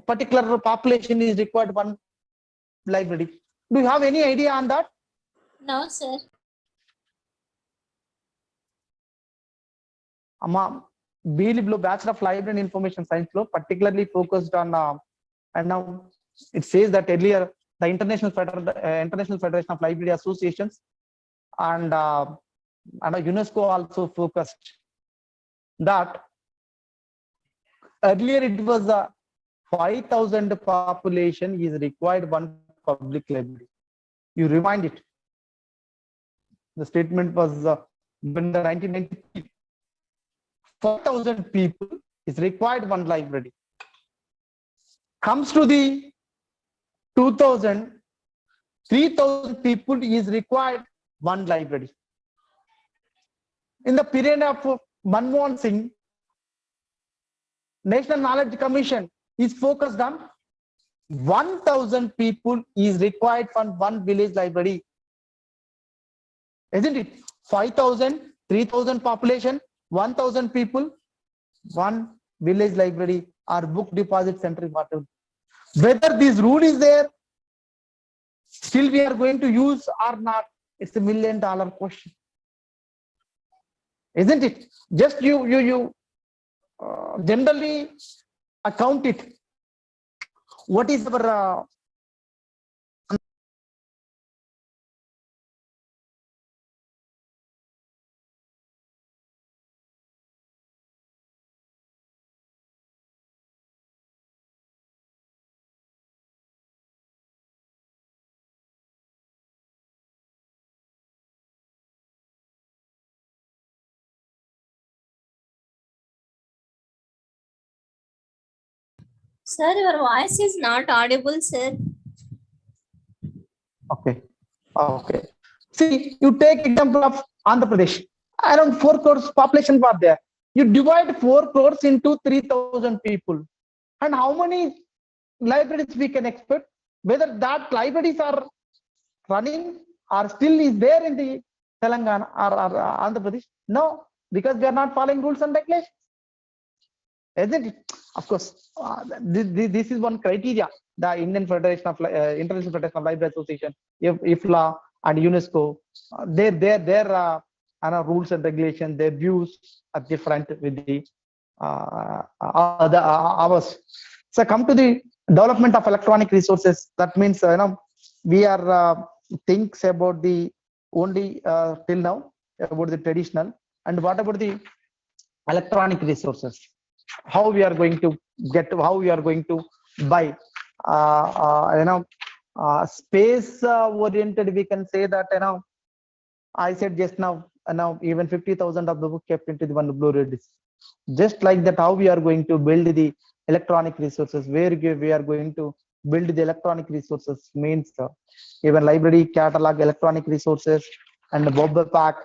particular population is required one library? Do you have any idea on that? No, sir. BLIB Bachelor of Library and Information Science law particularly focused on and now it says that earlier the International Federation of Library Associations and UNESCO also focused that earlier it was 5,000 population is required one public library. You remind it. The statement was given in the 1993. 4,000 people is required one library. Comes to the 2000, 3,000 people is required one library. In the period of Manmohan Singh, National Knowledge Commission is focused on 1,000 people is required for one village library. Isn't it? 5,000, 3,000 population, 1,000 people, one village library or book deposit center, whatever. Whether this rule is there, still we are going to use or not, it's $1 million question. Isn't it? Just you generally account it. What is our Sir, your voice is not audible, sir. Okay. Okay. See, you take example of Andhra Pradesh. Around 4 crores population were there. You divide 4 crores into 3,000 people. And how many libraries we can expect? Whether that libraries are running or still is there in the Telangana or Andhra Pradesh? No, because we are not following rules and regulations. Isn't it? Of course, this is one criteria. The Indian Federation of International Federation of Library Association, IFLA and UNESCO, their rules and regulations, their views are different with the ours. So come to the development of electronic resources. That means we are thinks about the only till now about the traditional, and what about the electronic resources? How we are going to get, how we are going to buy space oriented, we can say that I said just now even 50,000 of the book kept into the one Blu-ray disc. Just like that, how we are going to build the electronic resources, where we are going to build the electronic resources means even library catalog electronic resources and Bob pack,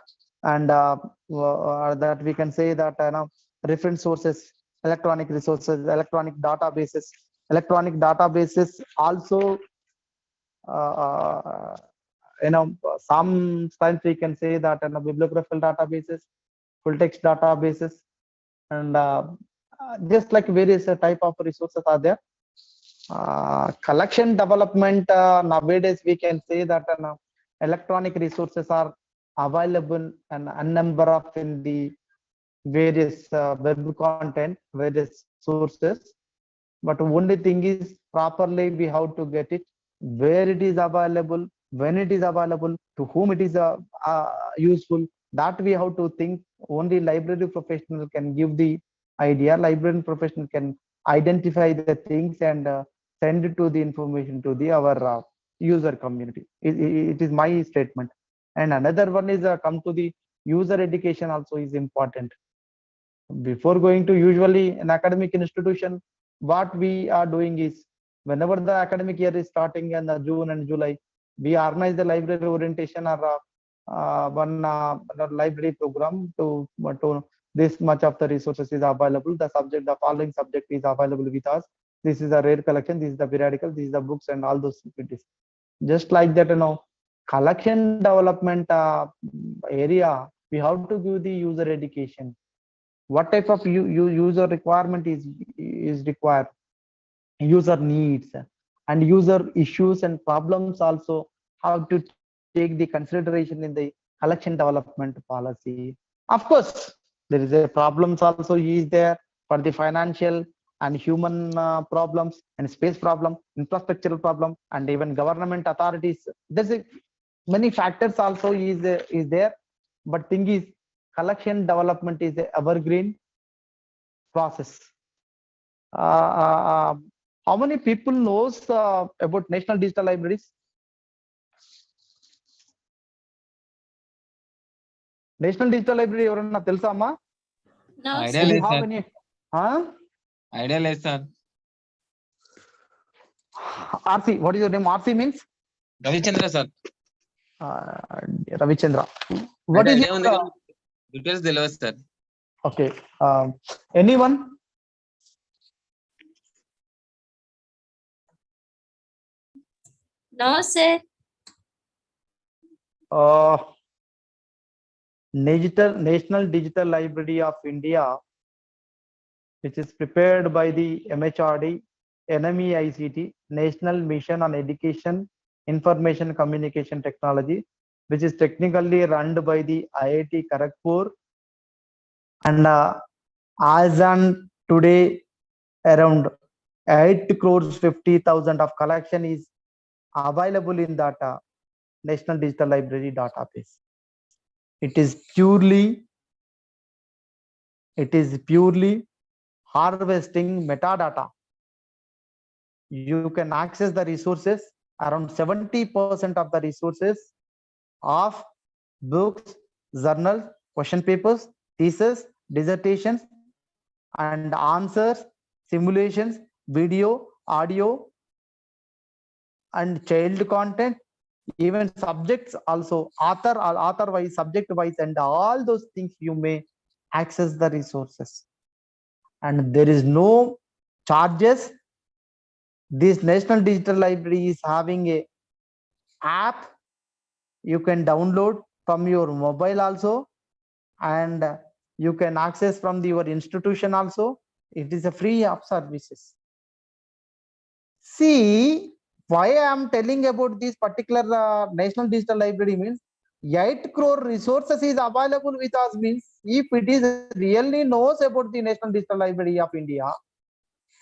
and that we can say that reference sources, electronic resources, electronic databases also sometimes we can say that bibliographical databases full text databases, and just like various type of resources are there. Collection development, nowadays we can say that electronic resources are available and a number of in the various web content, various sources. But only thing is properly we have to get it, where it is available, when it is available, to whom it is useful. That we have to think. Only library professional can give the idea. Library professional can identify the things and send it to the information to the our user community. It is my statement. And another one is come to the user education also is important. Before going to usually an academic institution, what we are doing is, whenever the academic year is starting in June and July, we organize the library orientation or one library program to this much of the resources is available. The following subject is available with us. This is a rare collection. This is the periodical. This is the books and all those activities. Just like that, collection development area, we have to give the user education. What type of user requirement is required, user needs and user issues and problems also have to take the consideration in the collection development policy. Of course, there is a problems also is there for the financial and human problems and space problem, infrastructural problem, and even government authorities. There's many factors also is there, but thing is, collection development is a evergreen process. How many people knows about National Digital Libraries? National Digital Library ఎవరన్నా తెలుసా అమ్మా? No, Idea sir. Do you లేదు have sir. any? Idea లేదు sir. RC, what is your name? RC means Ravichandra sir. Ravichandra. What is your details తెలియదు sir. okay? Anyone? No, sir. National Digital Library of India, which is prepared by the MHRD, NMEICT, National Mission on Education, Information Communication Technology, which is technically run by the IIT Kharagpur. And as on today, around 8 crores 50,000 of collection is available in that National Digital Library database. It is purely harvesting metadata. You can access the resources, around 70% of the resources of books, journals, question papers, thesis, dissertations, and answers, simulations, video, audio, and child content, even subjects also, author wise, subject wise, and all those things you may access the resources. And there is no charges. This National Digital Library is having a app you can download from your mobile also, and you can access from your institution also. It is a free of services. See, why I am telling about this particular National Digital Library means 8 crore resources is available with us means, if it is really knows about the National Digital Library of India,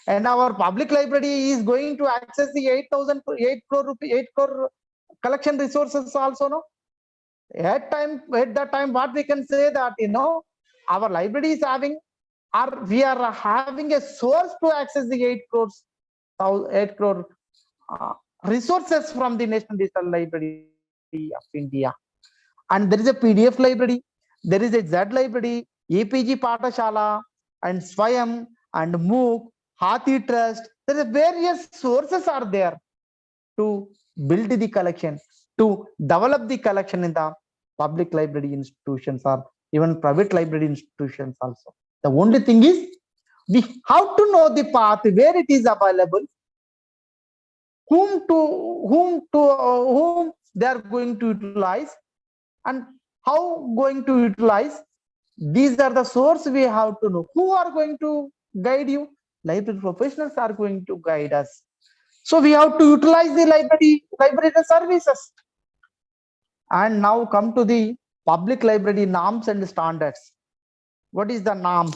and our public library is going to access the 8 crore collection resources also, no? At that time, what we can say that, our library is having, or we are having a source to access the 8 crore resources from the National Digital Library of India. And there is a PDF library, there is a Z library, APG Patashala, and Swayam, and MOOC, Hathi Trust. There are various sources are there to build the collection, to develop the collection in the public library institutions or even private library institutions also. The only thing is, we have to know the path where it is available, whom they are going to utilize, and how going to utilize, These are the source we have to know. Who are going to guide you? Library professionals are going to guide us. So we have to utilize the library services. And now come to the public library norms and standards. What is the norm?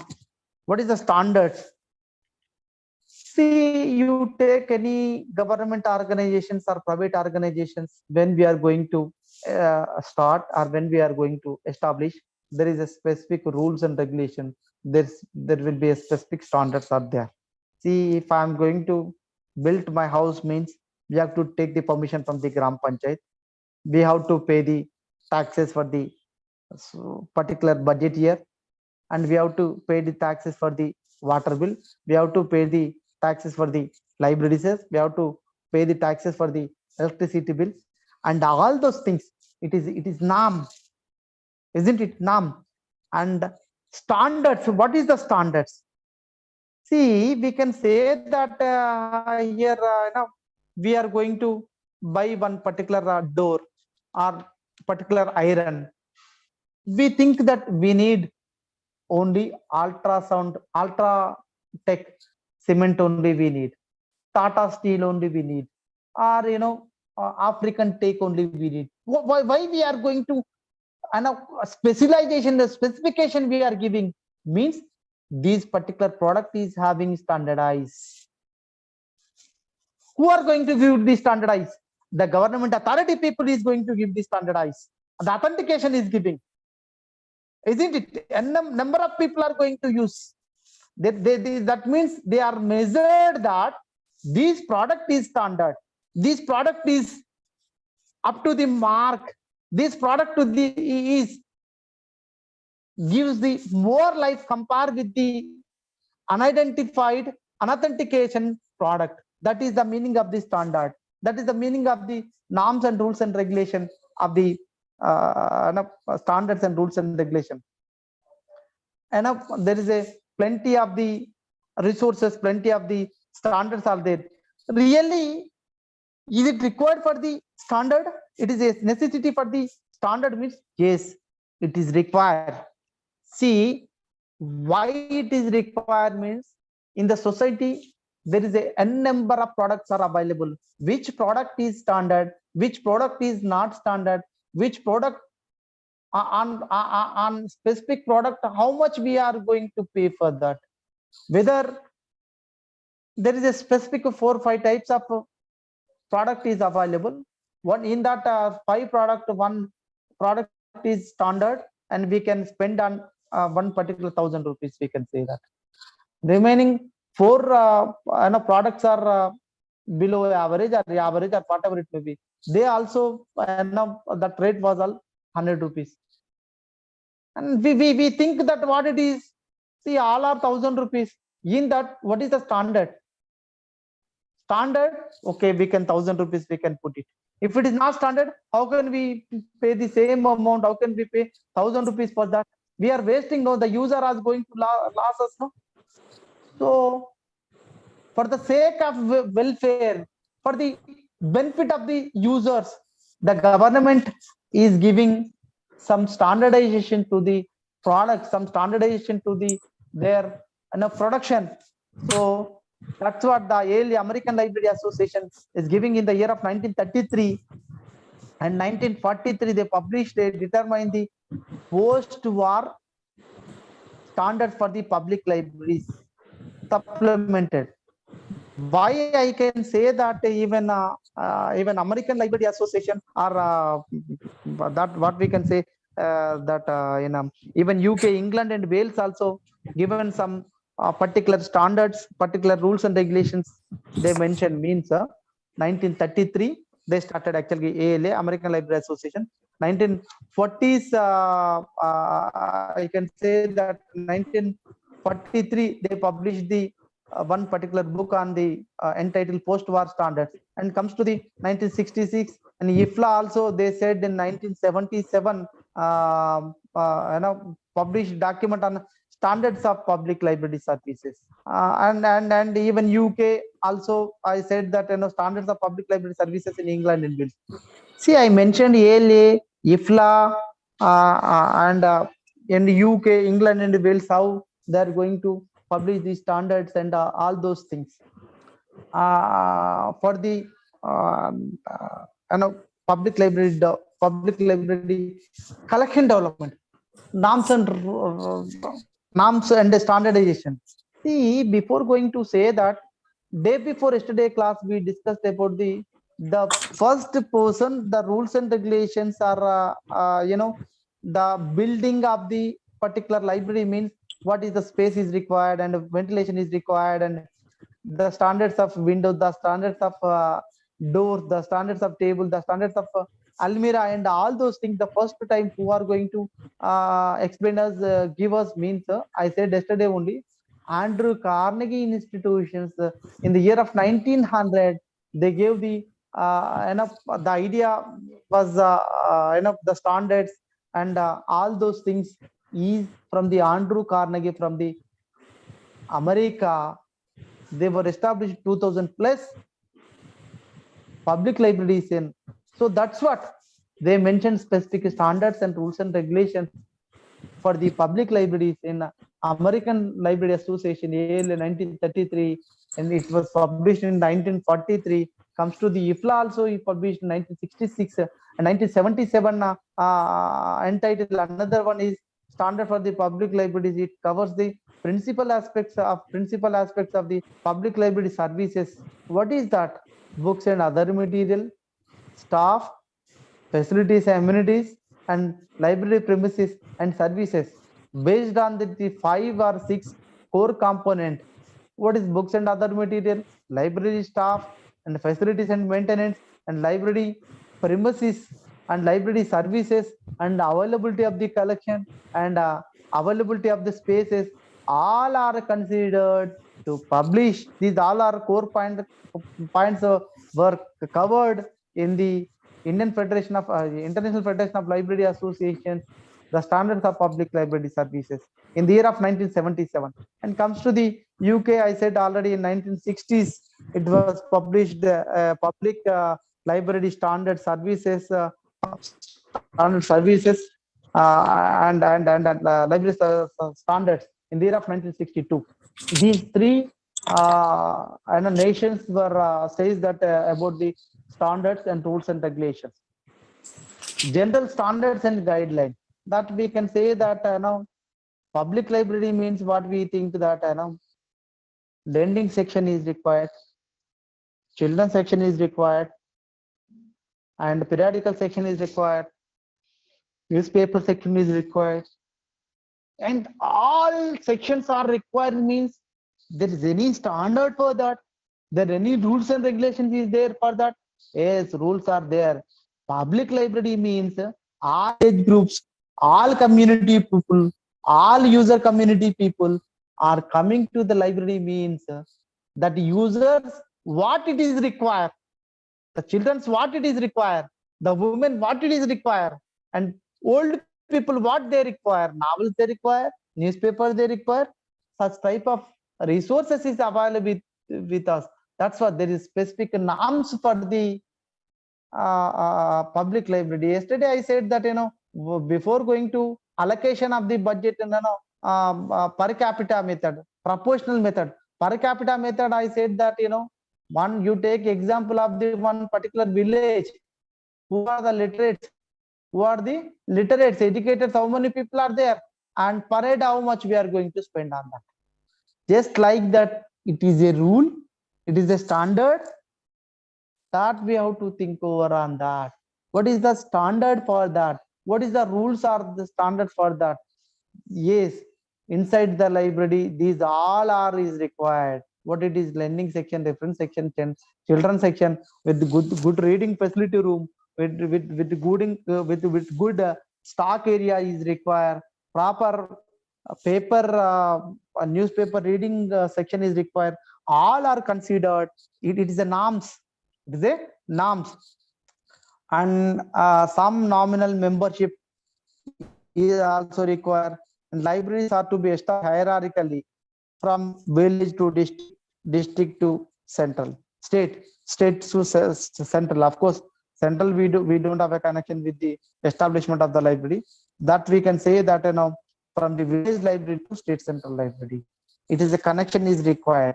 What is the standards? See, you take any government organizations or private organizations, when we are going to start or when we are going to establish, there is a specific rules and regulation. There will be a specific standards are there. See, if I'm going to build my house, means we have to take the permission from the Gram Panchayat. We have to pay the taxes for the particular budget year, and we have to pay the taxes for the water bill. We have to pay the taxes for the library sales. We have to pay the taxes for the electricity bill, and all those things. It is norm, isn't it? Norm and standards. What is the standards? See, we can say that here now we are going to buy one particular door or particular iron. We think that we need only ultra tech cement only we need, Tata Steel only we need, or African take only we need. Why we are going to specialization, the specification we are giving means this particular product is having standardized. Who are going to give the standardized? The government authority people is going to give the standardized. The authentication is giving, isn't it? And number of people are going to use. That means they are measured that this product is standard. This product is up to the mark. This product is gives the more life compared with the unidentified unauthentication product. That is the meaning of the standard. That is the meaning of the norms and rules and regulation of the standards and rules and regulation. And there is a plenty of the resources, plenty of the standards are there. Really, is it required for the standard? It is a necessity for the standard means yes, it is required. See, why it is required means in the society there is a n number of products are available. Which product is standard? Which product is not standard? Which product on specific product? How much we are going to pay for that? Whether there is a specific 4 or 5 types of product is available. One in that 5 product, one product is standard, and we can spend on one particular 1,000 rupees. We can say that remaining 4 products are below average or whatever it may be. They also that rate was all 100 rupees, and we think that what it is. See, all are 1,000 rupees. In that, what is the standard? Standard, okay, we can 1,000 rupees we can put it. If it is not standard, how can we pay the same amount? How can we pay 1,000 rupees for that? We are wasting. No, the user is going to lose us. No, so for the sake of welfare, for the benefit of the users, the government is giving some standardization to the product, some standardization to the their production. So that's what the ALA, American Library Association, is giving in the year of 1933 and 1943. They published, they determined the post-war standards for the public libraries, supplemented. Why I can say that even American Library Association or that what we can say that even UK, England, and Wales also given some particular standards, particular rules and regulations. They mentioned means 1933 they started actually ALA, American Library Association. 1940s I can say that 1943 they published the one particular book on the entitled post-war standards, and comes to the 1966, and IFLA also they said in 1977 published document on standards of public library services, and even UK also I said that standards of public library services in England and Wales. See, I mentioned ALA, IFLA, and in UK, England, and Wales, how they are going to publish these standards and all those things. For the public library collection development, norms and norms and standardization. See, before going to say that, day before yesterday class we discussed about the first person, the rules and regulations are the building of the particular library means what is the space is required and ventilation is required, and the standards of windows, the standards of doors, the standards of table, the standards of almirah, and all those things. The first time who are going to explain us, give us means, I said yesterday only, Andrew Carnegie institutions in the year of 1900, they gave the the idea was the standards and all those things is from the Andrew Carnegie from the America. They were established 2000 plus public libraries in. So that's what they mentioned, specific standards and rules and regulations for the public libraries in American Library Association AL in 1933, and it was published in 1943. Comes to the IFLA also, he published in 1966 and 1977. Entitled another one is standard for the public libraries. It covers the principal aspects of the public library services. What is that? Books and other material, staff, facilities and amenities, and library premises and services based on the 5 or 6 core component. What is books and other material? Library staff and facilities and maintenance, and library premises and library services, and availability of the collection and availability of the spaces, all are considered to publish. These all are core points were covered in the Indian Federation of International Federation of Library Associations, the standards of public library services in the year of 1977. And comes to the UK, I said already in 1960s, it was published public library standard services, and library standards in the year of 1962. These three nations were says that about the standards and rules and regulations. General standards and guidelines, that we can say that public library means what we think that lending section is required, children section is required, and periodical section is required, newspaper section is required, and all sections are required means there is any standard for that, there any rules and regulations is there for that. Yes, rules are there. Public library means all age groups, all community people, all user community people are coming to the library means that users what it is required, the children's what it is required, the women what it is required, and old people what they require, novels they require, newspapers they require, such type of resources is available with us. That's what there is specific norms for the public library. Yesterday I said that before going to allocation of the budget, per capita method, proportional method, per capita method, I said that one, you take example of the one particular village, who are the literates, educated, how many people are there, and per head how much we are going to spend on that. Just like that, it is a rule, it is a standard that we have to think over on that. What is the standard for that? What is the rules or the standard for that? Yes, inside the library, these all are is required. What it is, lending section, reference section, children section with good reading facility room, with good stock area is required. Proper paper newspaper reading section is required. All are considered. It is a norms. It is a norms, and some nominal membership is also required. And libraries are to be established hierarchically from village to district to central, state to central. Of course, central we don't have a connection with the establishment of the library. That we can say that from the village library to state central library. It is a connection is required.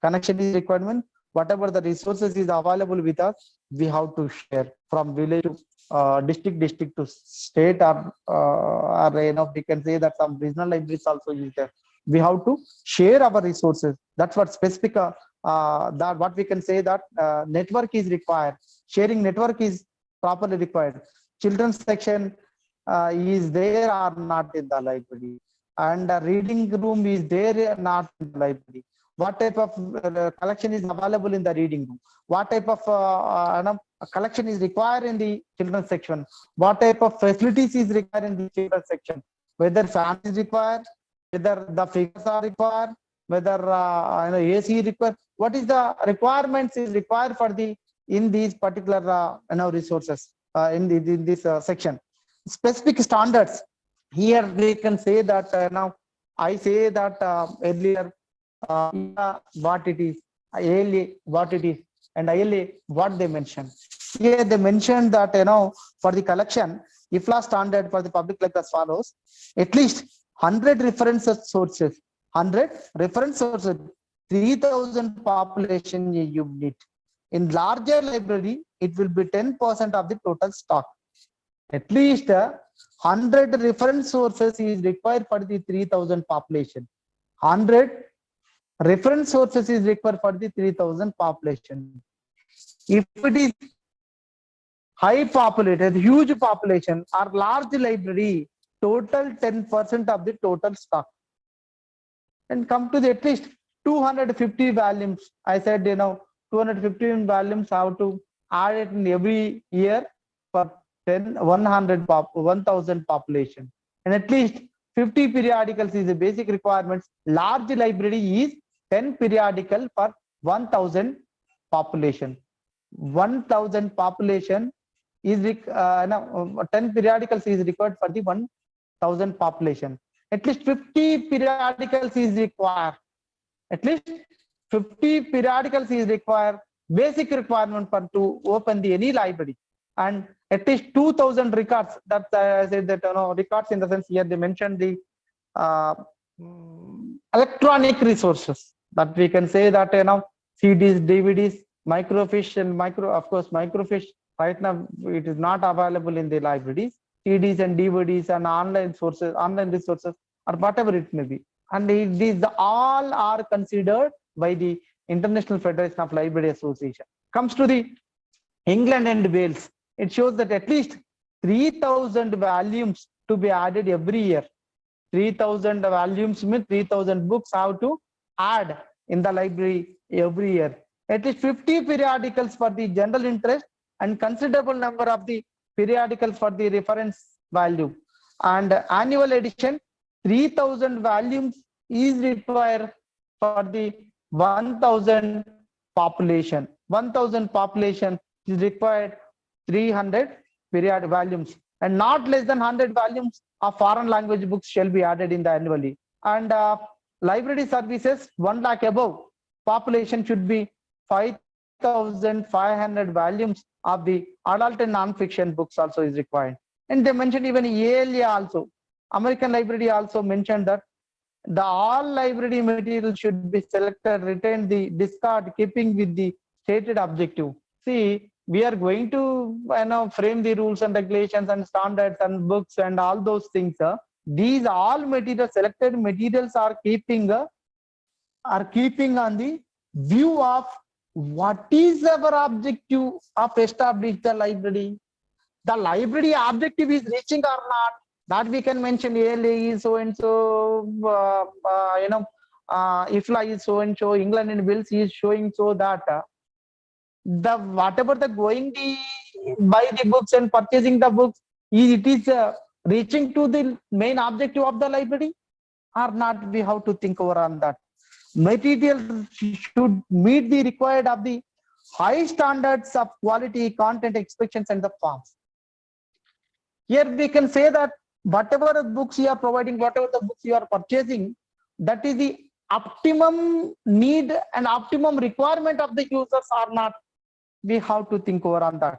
Connection is required when whatever the resources is available with us, we have to share from village to district to state, or we can say that some regional libraries also is there. We have to share our resources. That's what specific that what we can say that network is required. Sharing network is properly required. Children's section is there or not in the library, and a reading room is there not in the library. What type of collection is available in the reading room? What type of collection is required in the children's section? What type of facilities is required in the children's section? Whether fan is required, whether the figures are required, whether AC is required. What is the requirements is required for the in these particular resources in this section? Specific standards. Here we can say that now I say that earlier what it is, ALA what it is, and ILA what they mentioned. Here they mentioned that for the collection, IFLA standard for the public like as follows: at least 100 reference sources, 100 reference sources, 3,000 population unit. In larger library, it will be 10% of the total stock. At least 100 reference sources is required for the 3,000 population. 100 reference sources is required for the 3,000 population. If it is high populated, huge population or large library, total 10% of the total stock. And come to the at least 250 volumes. I said 250 volumes have to add it in every year for 1,000 population, and at least 50 periodicals is the basic requirements. Large library is 10 periodical per 1,000 population. 1,000 population is 10 periodicals is required for the 1,000 population. At least 50 periodicals is required. At least 50 periodicals is required. Basic requirement for to open the any library. And at least 2,000 records. That I said that records in the sense here they mentioned the electronic resources, that we can say that CDs, DVDs, microfiche, and microfiche right now it is not available in the libraries. CDs and DVDs and online sources, online resources, or whatever it may be, and these all are considered by the International Federation of Library Association. Comes to the England and Wales, it shows that at least 3,000 volumes to be added every year. 3,000 volumes means 3,000 books have to add in the library every year. At least 50 periodicals for the general interest and considerable number of the periodicals for the reference value. And annual edition, 3,000 volumes is required for the 1,000 population. 1,000 population is required 300 period volumes, and not less than 100 volumes of foreign language books shall be added in the annually. And library services, 1 lakh above population should be 5,500 volumes of the adult and non-fiction books also is required. And they mentioned even ALA also. American Library also mentioned that the all library material should be selected, retained, the discard, keeping with the stated objective. See, we are going to frame the rules and regulations and standards and books and all those things. These all materials, selected materials are keeping on the view of what is our objective of establish the library. The library objective is reaching or not, that we can mention. ALA is so and so, IFLA is so and so, England and Wales is showing so that the whatever the going the buy the books and purchasing the books, it is reaching to the main objective of the library or not. We have to think over on that. Material should meet the required of the high standards of quality, content, expectations, and the forms. Here we can say that whatever books you are providing, whatever the books you are purchasing, that is the optimum need and optimum requirement of the users or not. We have to think over on that.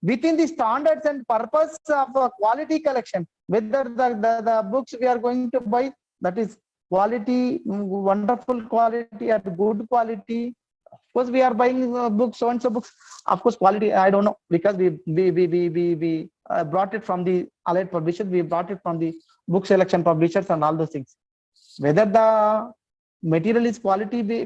within the standards and purpose of quality collection, whether the books we are going to buy, that is quality, wonderful quality or good quality. Of course, we are buying books, so and so books. Of course, quality, I don't know, because we brought it from the allied publishers, we brought it from the book selection publishers and all those things. Whether the material is quality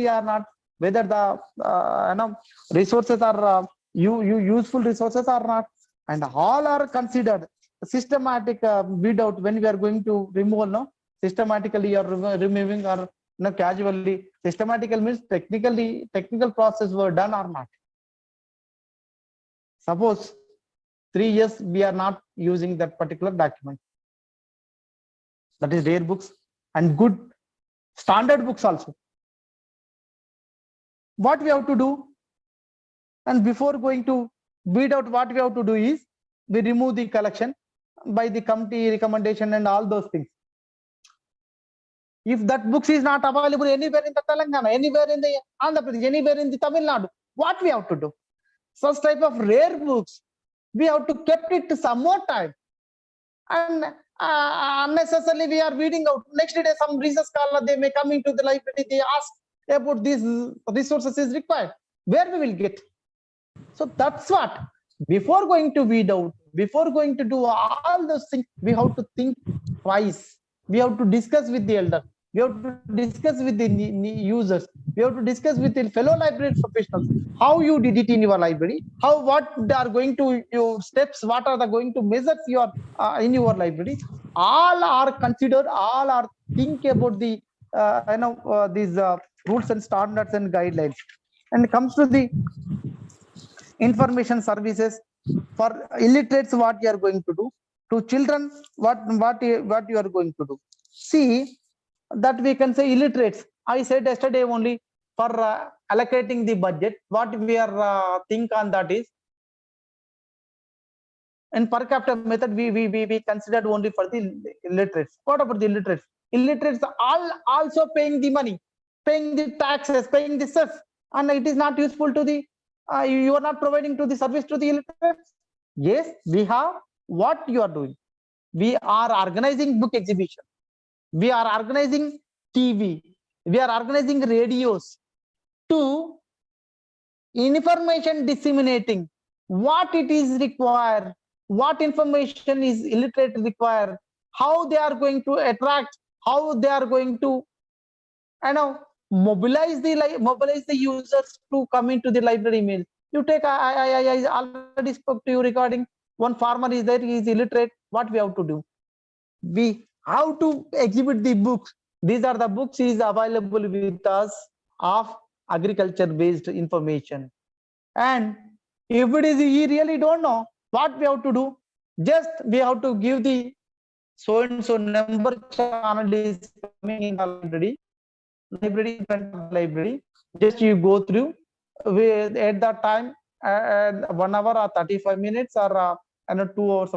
or not, whether the resources are useful resources or not, and all are considered systematic weed out when we are going to remove, no, systematically or removing, or casually. Systematical means technical process were done or not. Suppose 3 years we are not using that particular document, that is rare books and good standard books also. What we have to do, and before going to weed out, what we have to do is we remove the collection by the committee recommendation and all those things. If that books is not available anywhere in the Telangana, anywhere in the Andhra Pradesh, anywhere in the Tamil Nadu, what we have to do? Such type of rare books, we have to keep it to some more time, and unnecessarily we are weeding out. Next day, some research scholar, they may come into the library, they ask about these resources is required, where we will get. So that's what, before going to weed out, before going to do all those things, we have to think twice. We have to discuss with the elder, we have to discuss with the users, we have to discuss with the fellow library professionals, how you did it in your library, what they are going to your steps, what are the going to measures your in your library. All are considered, all are think about the these rules and standards and guidelines. And comes to the information services for illiterates, what you are going to do, to children, what you are going to do. See, that we can say illiterates, I said yesterday only, for allocating the budget, what we are think on that is, in per capita method, we considered only for the illiterates. What about the illiterates? Illiterates are also paying the money, paying the taxes, paying the cess, and it is not useful to the you are not providing to the service to the illiterates. Yes, we have. What you are doing, we are organizing book exhibition, we are organizing TV, we are organizing radios to information disseminating, what it is required, what information is illiterate required, how they are going to attract, how they are going to mobilize the users to come into the library mail. You take, I already spoke to you regarding one farmer is there, he is illiterate. What we have to do? We have to exhibit the books. These are the books is available with us of agriculture based information. And if it is he really don't know, what we have to do? Just we have to give the so and so number channel is coming in the library in front of the library. Just you go through at that time 1 hour or 35 minutes or 2 hours,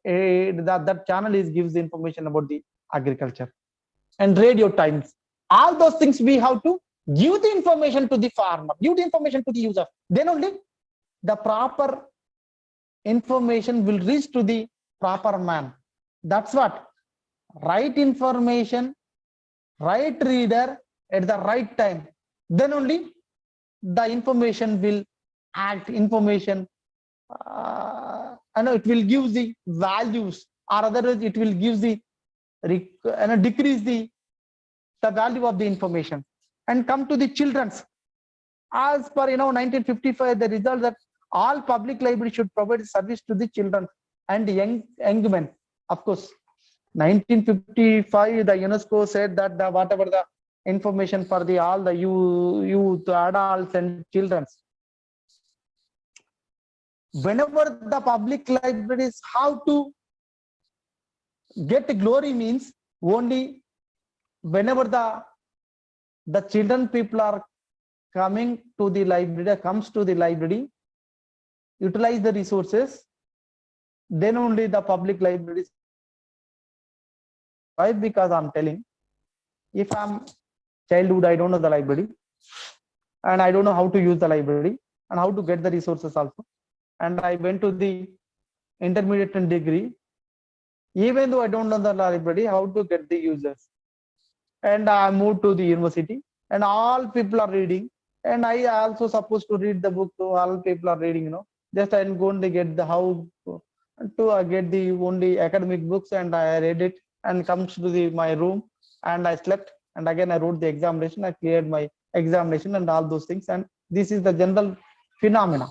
that channel is gives the information about the agriculture and radio times. All those things we have to give the information to the farmer, give the information to the user. Then only the proper information will reach to the proper man. That's what, right information, right reader at the right time. Then only the information will act, information it will give the values, or otherwise it will give the decrease the value of the information. And come to the children's, as per 1955, the result that all public libraries should provide service to the children and young men. Of course, 1955, the UNESCO said that whatever the information for the all the youth, adults and children. Whenever the public libraries have to get glory means only whenever the children people are coming to the library, comes to the library, utilize the resources, then only the public libraries. Why? Because I'm telling, if I'm childhood, I don't know the library, and I don't know how to use the library and how to get the resources also. and I went to the intermediate and degree. Even though I don't know the library, how to get the users. And I moved to the university, and all people are reading. And I also supposed to read the book, so all people are reading, Just I'm going to get the how to get the only academic books, and I read it and comes to my room, and I slept. And again, I wrote the examination. I cleared my examination and all those things. And this is the general phenomena.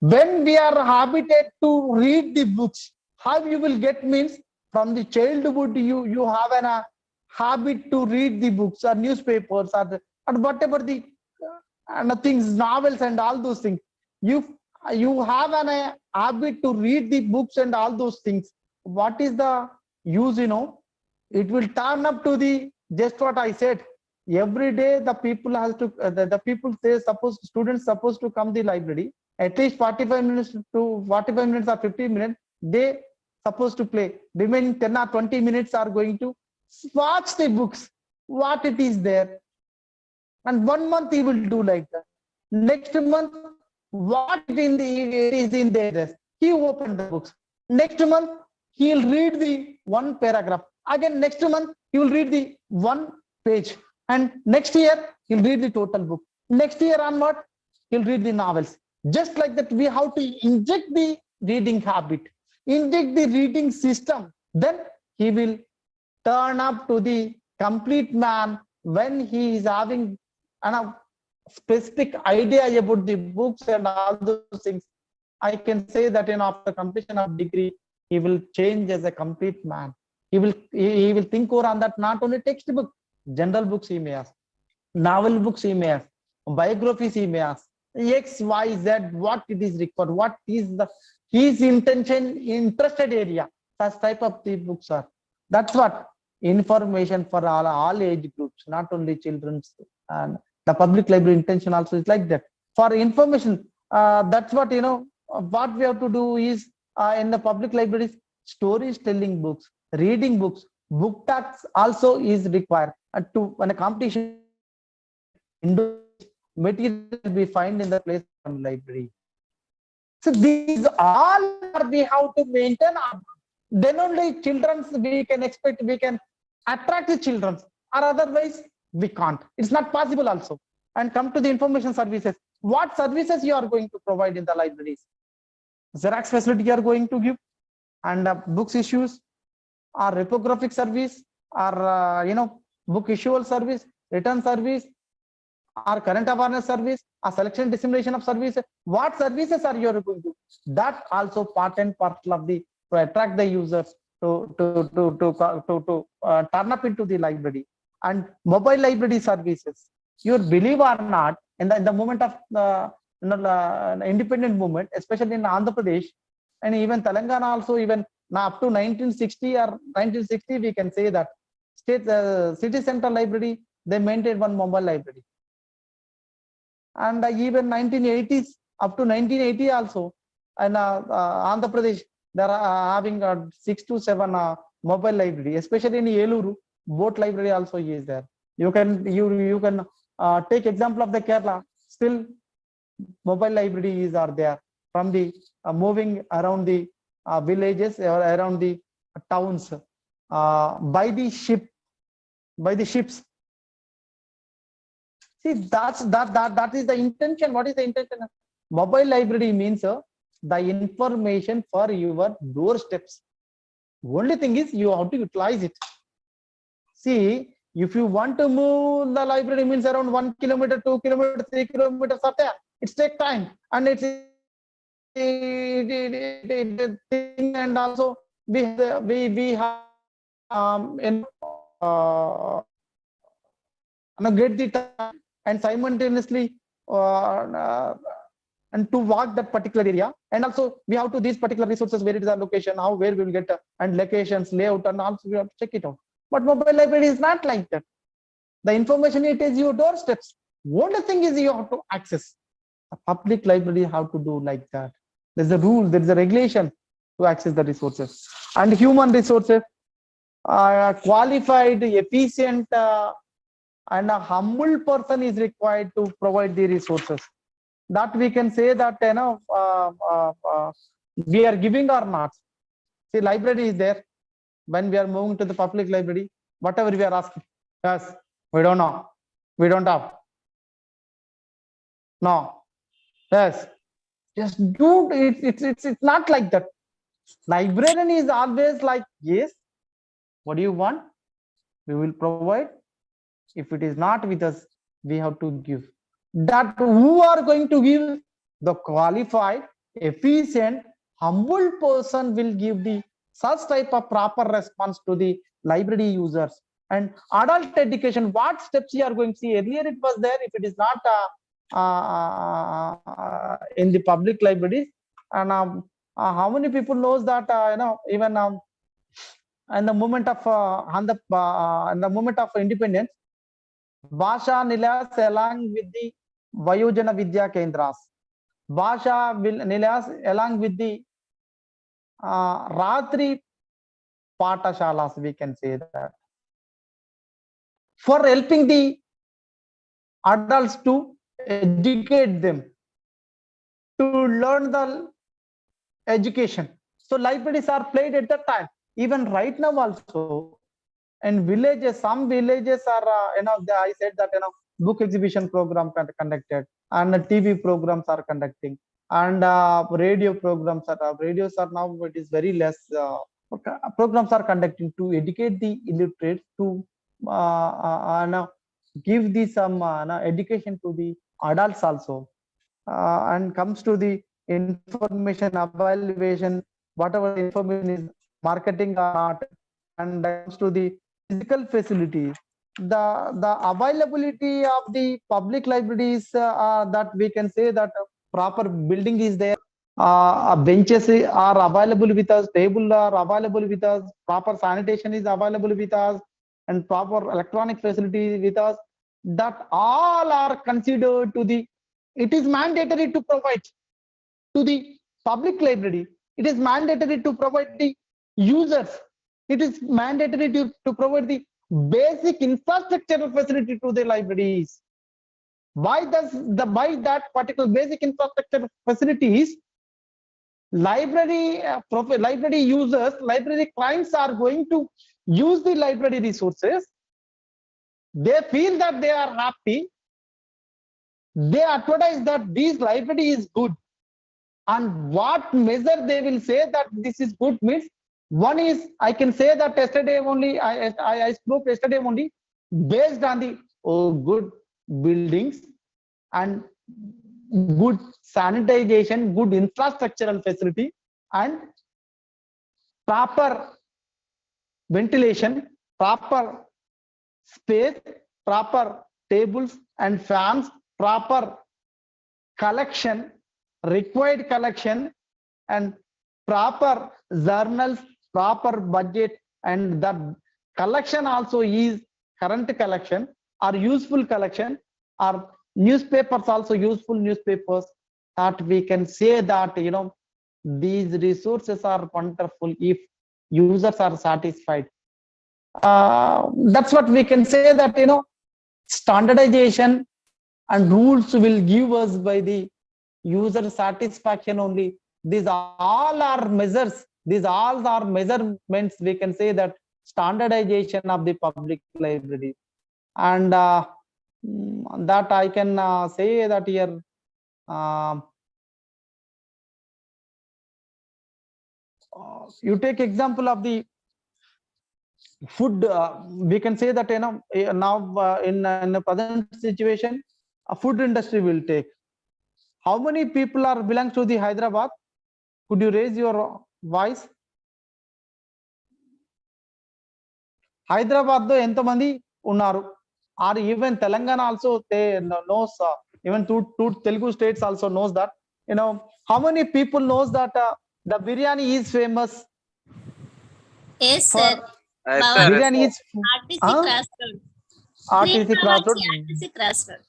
When we are habited to read the books, how you will get means from the childhood you have a habit to read the books or newspapers or whatever the things, novels and all those things. You have a habit to read the books and all those things. What is the use? It will turn up to the just what I said. Every day the people has to the people say students supposed to come the library at least 45 minutes to 45 minutes or 50 minutes. They supposed to play. Remaining 10 or 20 minutes are going to watch the books, what it is there. And 1 month he will do like that. Next month, what it is in there, he opened the books. Next month, he'll read the one paragraph. Again, next month, he will read the one page. And next year, he'll read the total book. Next year onward, he'll read the novels. Just like that, we have to inject the reading habit, inject the reading system. Then he will turn up to the complete man when he is having a specific idea about the books and all those things. I can say that after completion of degree, he will change as a complete man. He will think over on that, not only textbook, general books he may ask, novel books he may ask, biographies he may ask, X, Y, Z, what it is required, what is his interested area. Such type of the books are. That's what information for all age groups, not only children's. And the public library intention also is like that. For information, that's what what we have to do is in the public libraries, storytelling books, reading books, book tax also is required. To when a competition material we find in the place of library. So these all we have to maintain. Then only children we can expect, we can attract the children, or otherwise we can't. It's not possible also. And come to the information services. What services you are going to provide in the libraries? Xerox facility you are going to give, and books issues, or reprographic service, or book issual service, return service, or current awareness service, or selection dissemination of services. What services are you going to? That also part and parcel of the to attract the users to turn up into the library. And mobile library services. You believe or not, in the moment of independent movement, especially in Andhra Pradesh and even Telangana also, even now up to 1960 or 1960, we can say that state city center library, they maintained one mobile library. And even 1980s up to 1980 also, and Andhra Pradesh, they are having 6 to 7 mobile library, especially in Eluru, boat library also is there. You can take example of the Kerala, still mobile libraries are there from the moving around the villages or around the towns by the ships. See, that is the intention. What is the intention? Mobile library means the information for your doorsteps. Only thing is you have to utilize it. See, if you want to move the library means around 1 kilometer, 2 kilometers, 3 kilometers up there, it takes time, and and also we have get the time and simultaneously and to walk that particular area. And also we have to these particular resources, where it is our location, where we will get and locations, layout, and also we have to check it out. But mobile library is not like that. The information it is your doorsteps. Only thing is you have to access. A public library have to do like that. There's a rule, there is a regulation to access the resources. And human resources, qualified, efficient, and a humble person is required to provide the resources. that we can say that we are giving or not. See, library is there. When we are moving to the public library, whatever we are asking, yes, we don't know, we don't have, no, yes, just do it. It's not like that. Librarian is always like, yes, what do you want, we will provide. If it is not with us, we have to give. That who are going to give? The qualified, efficient, humble person will give the such type of proper response to the library users. And adult education, what steps you are going to see? Earlier it was there. If it is not in the public libraries, and how many people knows that even in the moment of in the moment of independence, Bhasha Nilas along with the Vayojana Vidya Kendras, Bhasha Nilas along with the Ratri Patashalas, we can say that, for helping the adults to educate them, to learn the education. So libraries are played at that time. Even right now also, and villages, some villages are I said that book exhibition program conducted, and TV programs are conducting, and radio programs radios are now, it is very less programs are conducting to educate the illiterate, to give the some education to the adults also. And comes to the information evaluation, whatever information is marketing or not, and comes to the physical facilities, the availability of the public libraries, that we can say that proper building is there, benches are available with us, table are available with us, proper sanitation is available with us, and proper electronic facility with us, that all are considered to the, it is mandatory to provide to the public library. It is mandatory to provide the users. It is mandatory to provide the basic infrastructural facility to the libraries. Why that particular basic infrastructure facilities, library library users, library clients are going to use the library resources. They feel that they are happy. They advertise that this library is good. And what measure they will say that this is good means, one is, I can say that yesterday only, I spoke yesterday only, based on the good buildings and good sanitization, good infrastructural facility, and proper ventilation, proper space, proper tables and fans, proper collection, required collection, and proper journals, proper budget, and the collection also is current collection or useful collection, or newspapers also useful newspapers, that we can say that these resources are wonderful if users are satisfied. That's what we can say, that standardization and rules will give us by the user satisfaction only. These all are measures, these all are measurements, we can say that standardization of the public library. And that I can say that here, you take example of the food, we can say that now in the present situation, a food industry will take. How many people are belongs to the Hyderabad? Could you raise your voice? Hyderabad do ento mandi unnaru? Or even Telangana also, they knows, even two Telugu states also knows that. How many people knows that the biryani is famous? Yes, sir. Biryani is RTC Crossroad. RTC Crossroad. RTC Crossroad.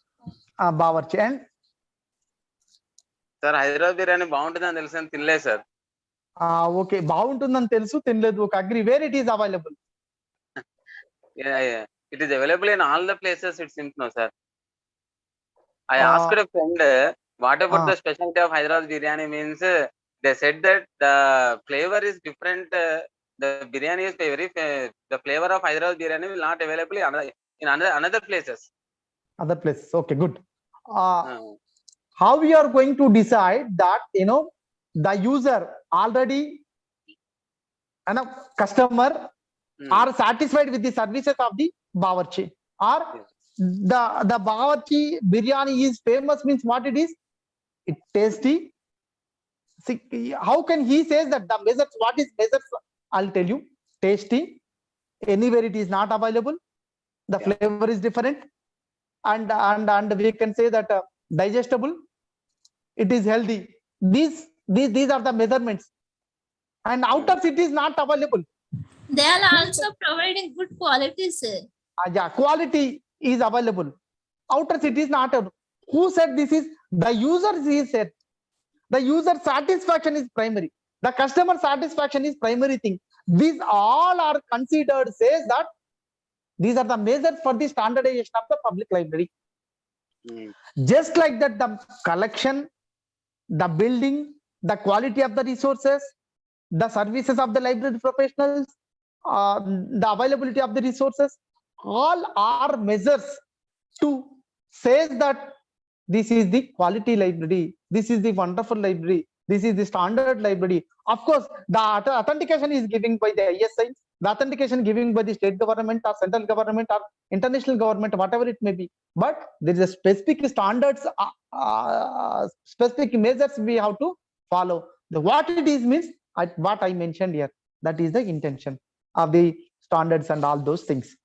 Bawarchi. And sir Hyderabad biryani బాగుంటుందని తెలుసు అని తినలేదు sir. Okay, బాగుంటుందని తెలుసు, తినలేదు. ఒక అగ్రి, where it is available? It is available in all the places, it seems, no sir. I asked a friend, What about the specialty of Hyderabad biryani means they said that the flavor is different. The biryani is the flavor of Hyderabad biryani will not available in another places. Other places. Okay, good. How we are going to decide that, you know, the user already and a customer are satisfied with the services of the bawarchi, or the bawarchi biryani is famous means what it is? It's tasty. See, how can he says that the measures? What is measures? I'll tell you. Tasty. Anywhere it is not available. The flavor is different, and we can say that digestible. It is healthy. These are the measurements. And outer city is not available. They are also providing good quality, sir. Yeah, quality is available. Outer city is not. Who said this is? The user is said. The user satisfaction is primary. The customer satisfaction is primary thing. These all are considered, says that these are the measures for the standardization of the public library. Just like that, the collection, the building, the quality of the resources, the services of the library professionals, the availability of the resources, all are measures to say that this is the quality library, this is the wonderful library, this is the standard library. Of course, the authentication is given by the ISI, the authentication given by the state government or central government or international government, whatever it may be. But there is a specific standards, specific measures we have to follow. What it is means what I mentioned here. That is the intention of the standards and all those things.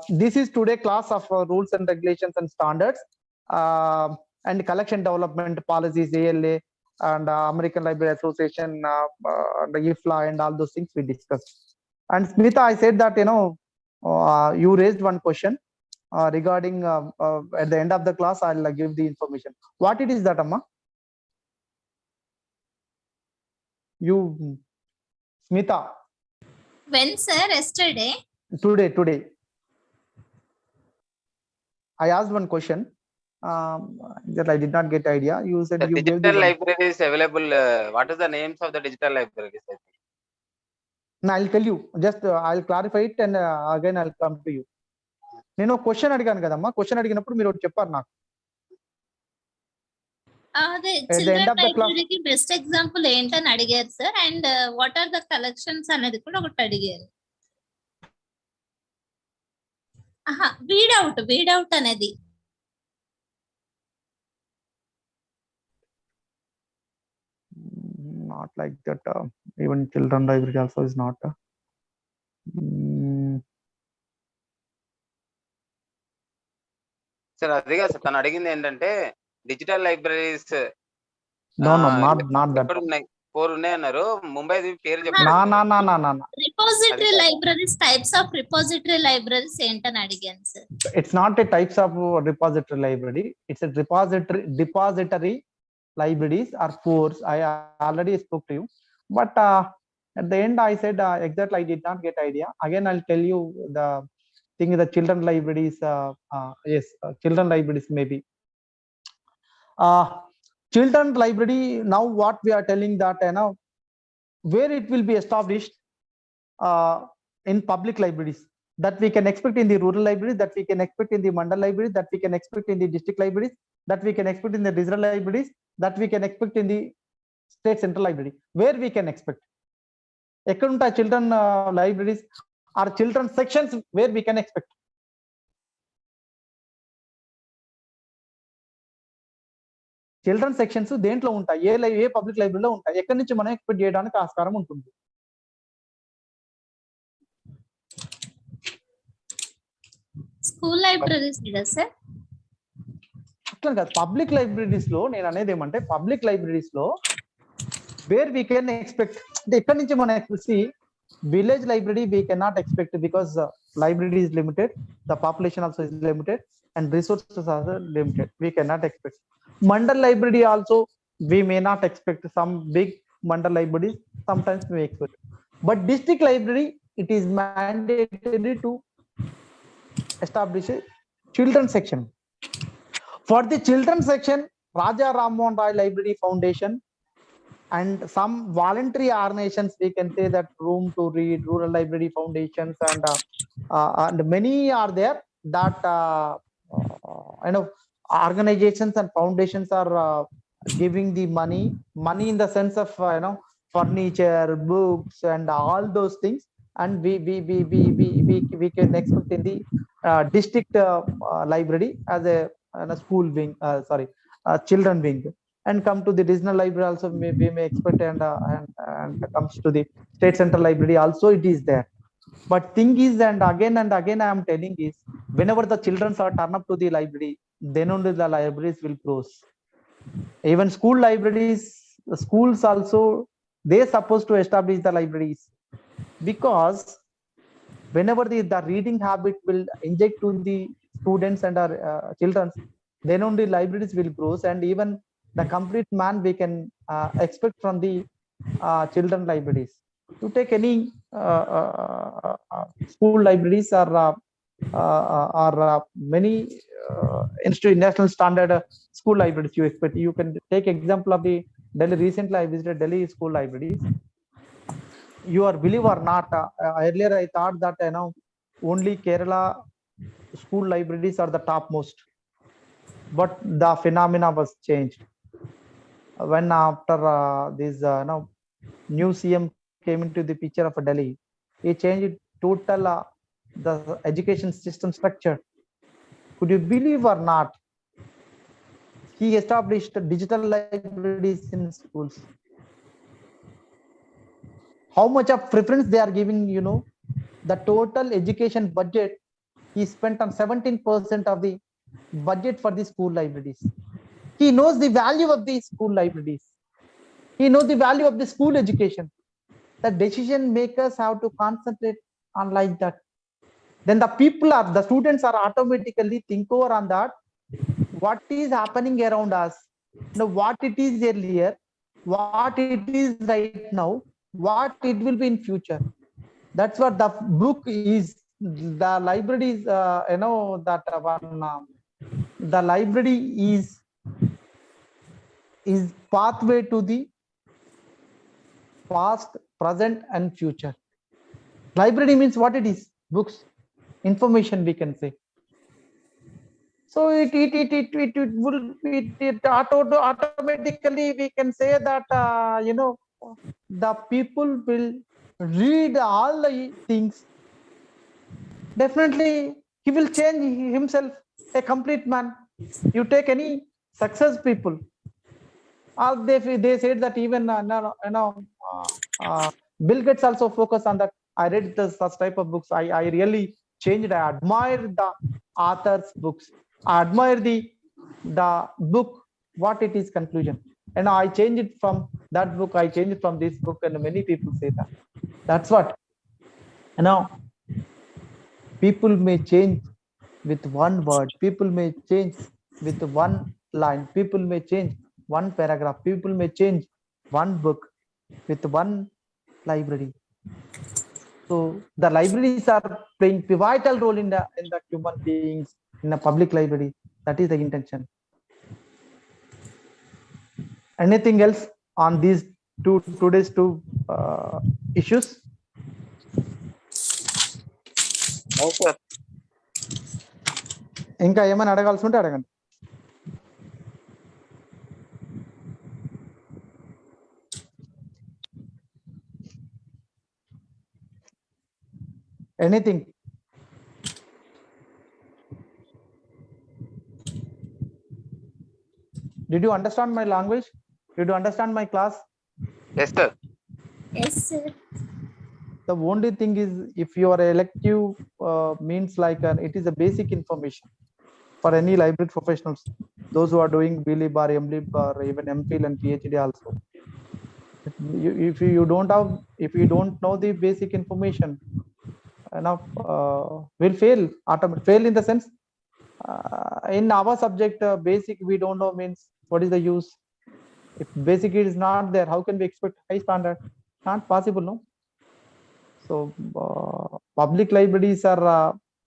This is today class of rules and regulations and standards and collection development policies, ALA and American Library Association, the IFLA and all those things we discussed. And Smita, I said that, you know, you raised one question regarding at the end of the class I'll give the information. What it is that, Amma? You, Smita. When, sir? Yesterday? Today. I asked one question that I did not get idea. You said the you gave digital the library is available. What is the names of the digital libraries? No, I'll tell you. Just I'll clarify it and again I'll come to you. నేను question అడిగాను కదమ్మా, question అడిగినప్పుడు మీరు ఒకటి చెప్పారు నాకు. అదే children లైబ్రరీకి బెస్ట్ ఎగ్జాంపుల్ ఏంటని అడిగారు sir, and what are the collections అనేది కూడా ఒకటి అడిగారు. వీడౌట్ అనేది not like that. Even children library also is not. Sir అదిగా సార్ తను అడిగింది ఏంటంటే డిజిటల్ లైబ్రరీస్ not that. 4 ఉన్నాయన్నారు. ముంబై పేరు చెప్పండి. Repository libraries, types of repository libraries ఏంటని అడిగాను sir. It's not a types of repository library. It's a depository libraries are 4. I already spoke to you, but at the end I said exactly I did not get idea. Again I'll tell you the thing. The children libraries, yes, children libraries maybe. Children library, now what we are telling that, you know, where it will be established in public libraries, that we can expect in the rural libraries, that we can expect in the mandal libraries, that we can expect in the district libraries, that we can expect in the regional libraries, that we can expect in the state central library. Where we can expect ekkunta children libraries or children sections, where we can expect. Children sections దేంట్లో ఉంటాయి, ఏ public లైబ్రరీలో ఉంటాయి, ఎక్కడి నుంచి మనం expect చేయడానికి ఆస్కారం ఉంటుంది. స్కూల్ లైబ్రరీస్ సార్ అట్లా కాదు. పబ్లిక్ లైబ్రరీస్ లో నేను అనేది ఏమంటే, పబ్లిక్ లైబ్రరీస్ లో వేర్ వీ కెన్ ఎక్స్పెక్ట్ అంటే ఎక్కడి నుంచి మనం expect. Village library we can not expect because library is limited, the population also is limited, and resources are limited. We cannot expect. Mandal library also we may not expect. Some big mandal libraries sometimes we expect, but district library it is mandatory to establish a children section. For the children section, Raja Rammohan Roy Library Foundation and some voluntary organizations, we can say that Room to Read, Rural Library Foundations, and many are there that organizations and foundations are giving the money in the sense of furniture, books, and all those things, and we can expect in the district library as a school wing, children wing, and come to the regional library also we may expect, and comes to the state central library also it is there. But thing is, and again I am telling is, whenever the children are turn up to the library, then only the libraries will close. Even school libraries, schools also, they supposed to establish the libraries, because whenever the reading habit will inject to the students and our children, then only libraries will grow, and even the complete man we can expect from the children libraries. To take any school libraries are many national standard school libraries you expect. You can take example of the Delhi. Recently I visited Delhi school libraries. You are believe or not, earlier I thought that only Kerala school libraries are the topmost, but the phenomena was changed when after this new CM came into the picture of Delhi. He changed total the education system structure. Could you believe or not? He established digital libraries in schools. How much of preference they are giving, the total education budget he spent on 17% of the budget for the school libraries. He knows the value of the school libraries. He knows the value of the school education. The decision makers have to concentrate on like that. Then the students are automatically think over on that. What is happening around us? What it is earlier, what it is right now, what it will be in future. That's what the book is. The library is, that one. The library is pathway to the past, present, and future. Library means what it is: books, information, we can say. So it automatically we can say that the people will read all the things. Definitely he will change himself, a complete man. You take any success people, all they said that even Bill Gates also focus on that. I read such type of books. I really changed. I admire the author's books. I admire the book, what it is conclusion, and I changed it from that book. I changed it from this book, and many people say that. That's what people may change with one word. People may change with one line. People may change one paragraph. People may change one book with one library. So the libraries are playing pivotal role in the human beings in a public library. That is the intention. Anything else on these today's two issues? No, sir. ఇంకా ఏమైనా అడగాల్సి ఉంటే అడగండి. Anything? Did you understand my language? Did you understand my class? Yes, sir. Yes, sir. The only thing is, if your elective means like it is a basic information for any library professionals, those who are doing BLib or MLib or even MPhil and PhD also. If you don't know the basic information, will fail. Fail in the sense, in our subject, basic we don't know means what is the use? If basic is not there, how can we expect high standard? Not possible, no. So public libraries are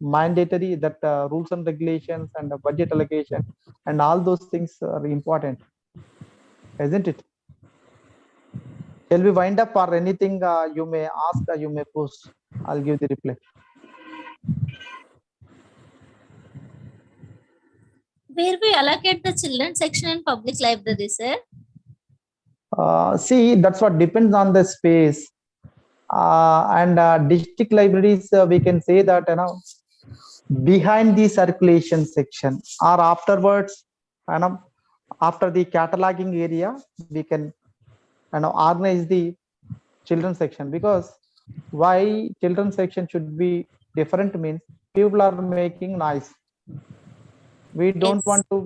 mandatory that rules and regulations and budget allocation and all those things are important, isn't it? Shall we wind up or anything you may ask or you may post? I'll give the reply. Where we allocate the children section in public library, sir? See, that's what depends on the space. And district libraries, we can say that behind the circulation section or afterwards, after the cataloging area, we can organize the children section. Because why children section should be different means people are making noise. We don't Yes. want to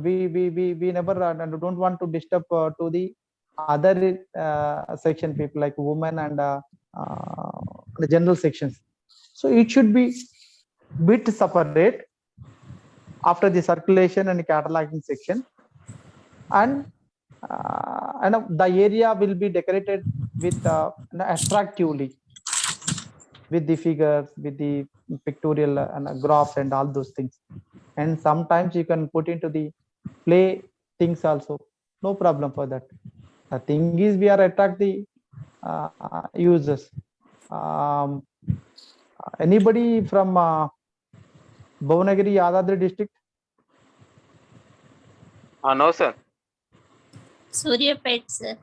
we never don't want to disturb to the other section people like women and the general sections. So it should be bit separate after the circulation and cataloging section, and the area will be decorated with attractively with the figures, with the pictorial and graphs and all those things. And sometimes you can put into the play things also, no problem for that. The thing is we are attract the users. Anybody from Bhuvanagiri, Yadadri district? No, sir. Suryapet, sir.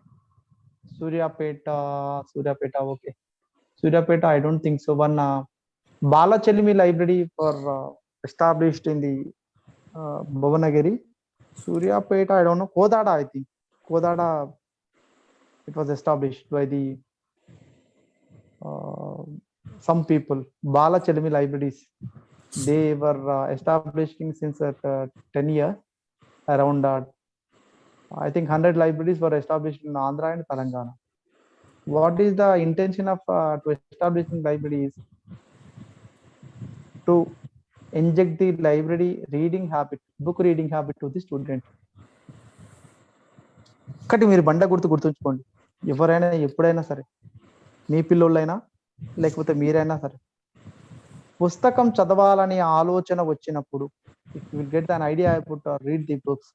Suryapeta, okay. Suryapeta, I don't think so. One Balachalimi library for established in the Bhuvanagiri. Suryapeta, I don't know. Kodada, I think. Kodada, it was established by the some people. Balachalimi libraries. They were establishing since 10 years. Around I think 100 libraries were established in Andhra and Telangana. What is the intention of to establishing libraries? To inject the library reading habit, book reading habit to the student. ఒకటి మీరు బండ గుర్తుంచుకోండి, ఎవరైనా ఎప్పుడైనా సరే మీ పిల్లోళ్ళైనా లేకపోతే మీరైనా సరే పుస్తకం చదవాలని ఆలోచన వచ్చినప్పుడు if you will get an idea about read the books,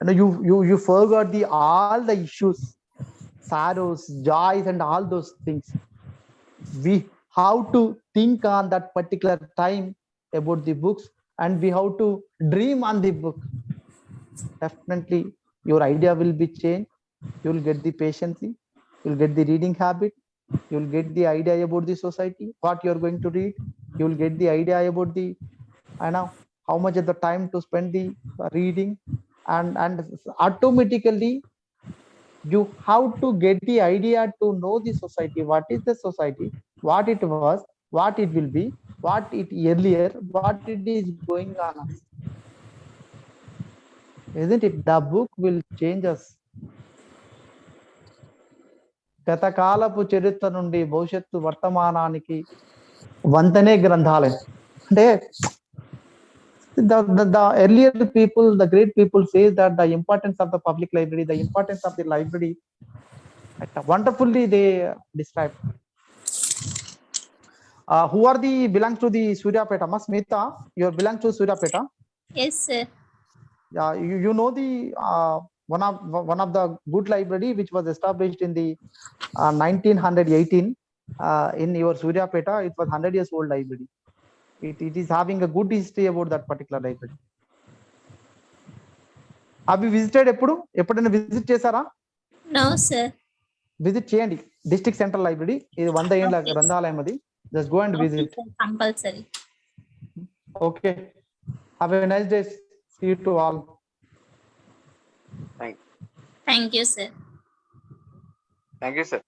and you forgot the all the issues, sorrows, joys and all those things. We have to think on that particular time about the books, and we have to dream on the book. Definitely your idea will be changed. You will get the patience, you will get the reading habit, you will get the idea about the society, what you are going to read. You will get the idea about the how much of the time to spend the reading, and automatically you have to get the idea to know the society, what is the society, what it was, what it will be, what it earlier, what it is going on, isn't it? The book will change us. గతకాలపు చరిత్ర నుండి భవిష్యత్తు వర్తమానానికి వంతనే గ్రంథాలయం. అంటే the earlier people, the great people say that the importance of the public library, the importance of the library, wonderfully they describe. Who are the belongs to the Suryapeta? Smita, you belong to Suryapeta? Yes, sir. Yeah, you know the one of the good library which was established in the 1918 in your Suryapeta. It was 100 years old library. It is having a good history about that particular library. Have you visited ఎప్పుడైనా visit చేశారా? No, sir. Visit చేయండి. District central library, ఇది 100 ఏళ్ల గ్రంథాలయం అది. Just go and visit. Compulsory. Okay. Have a nice day. See you to all. Thank you, sir. Thank you, sir.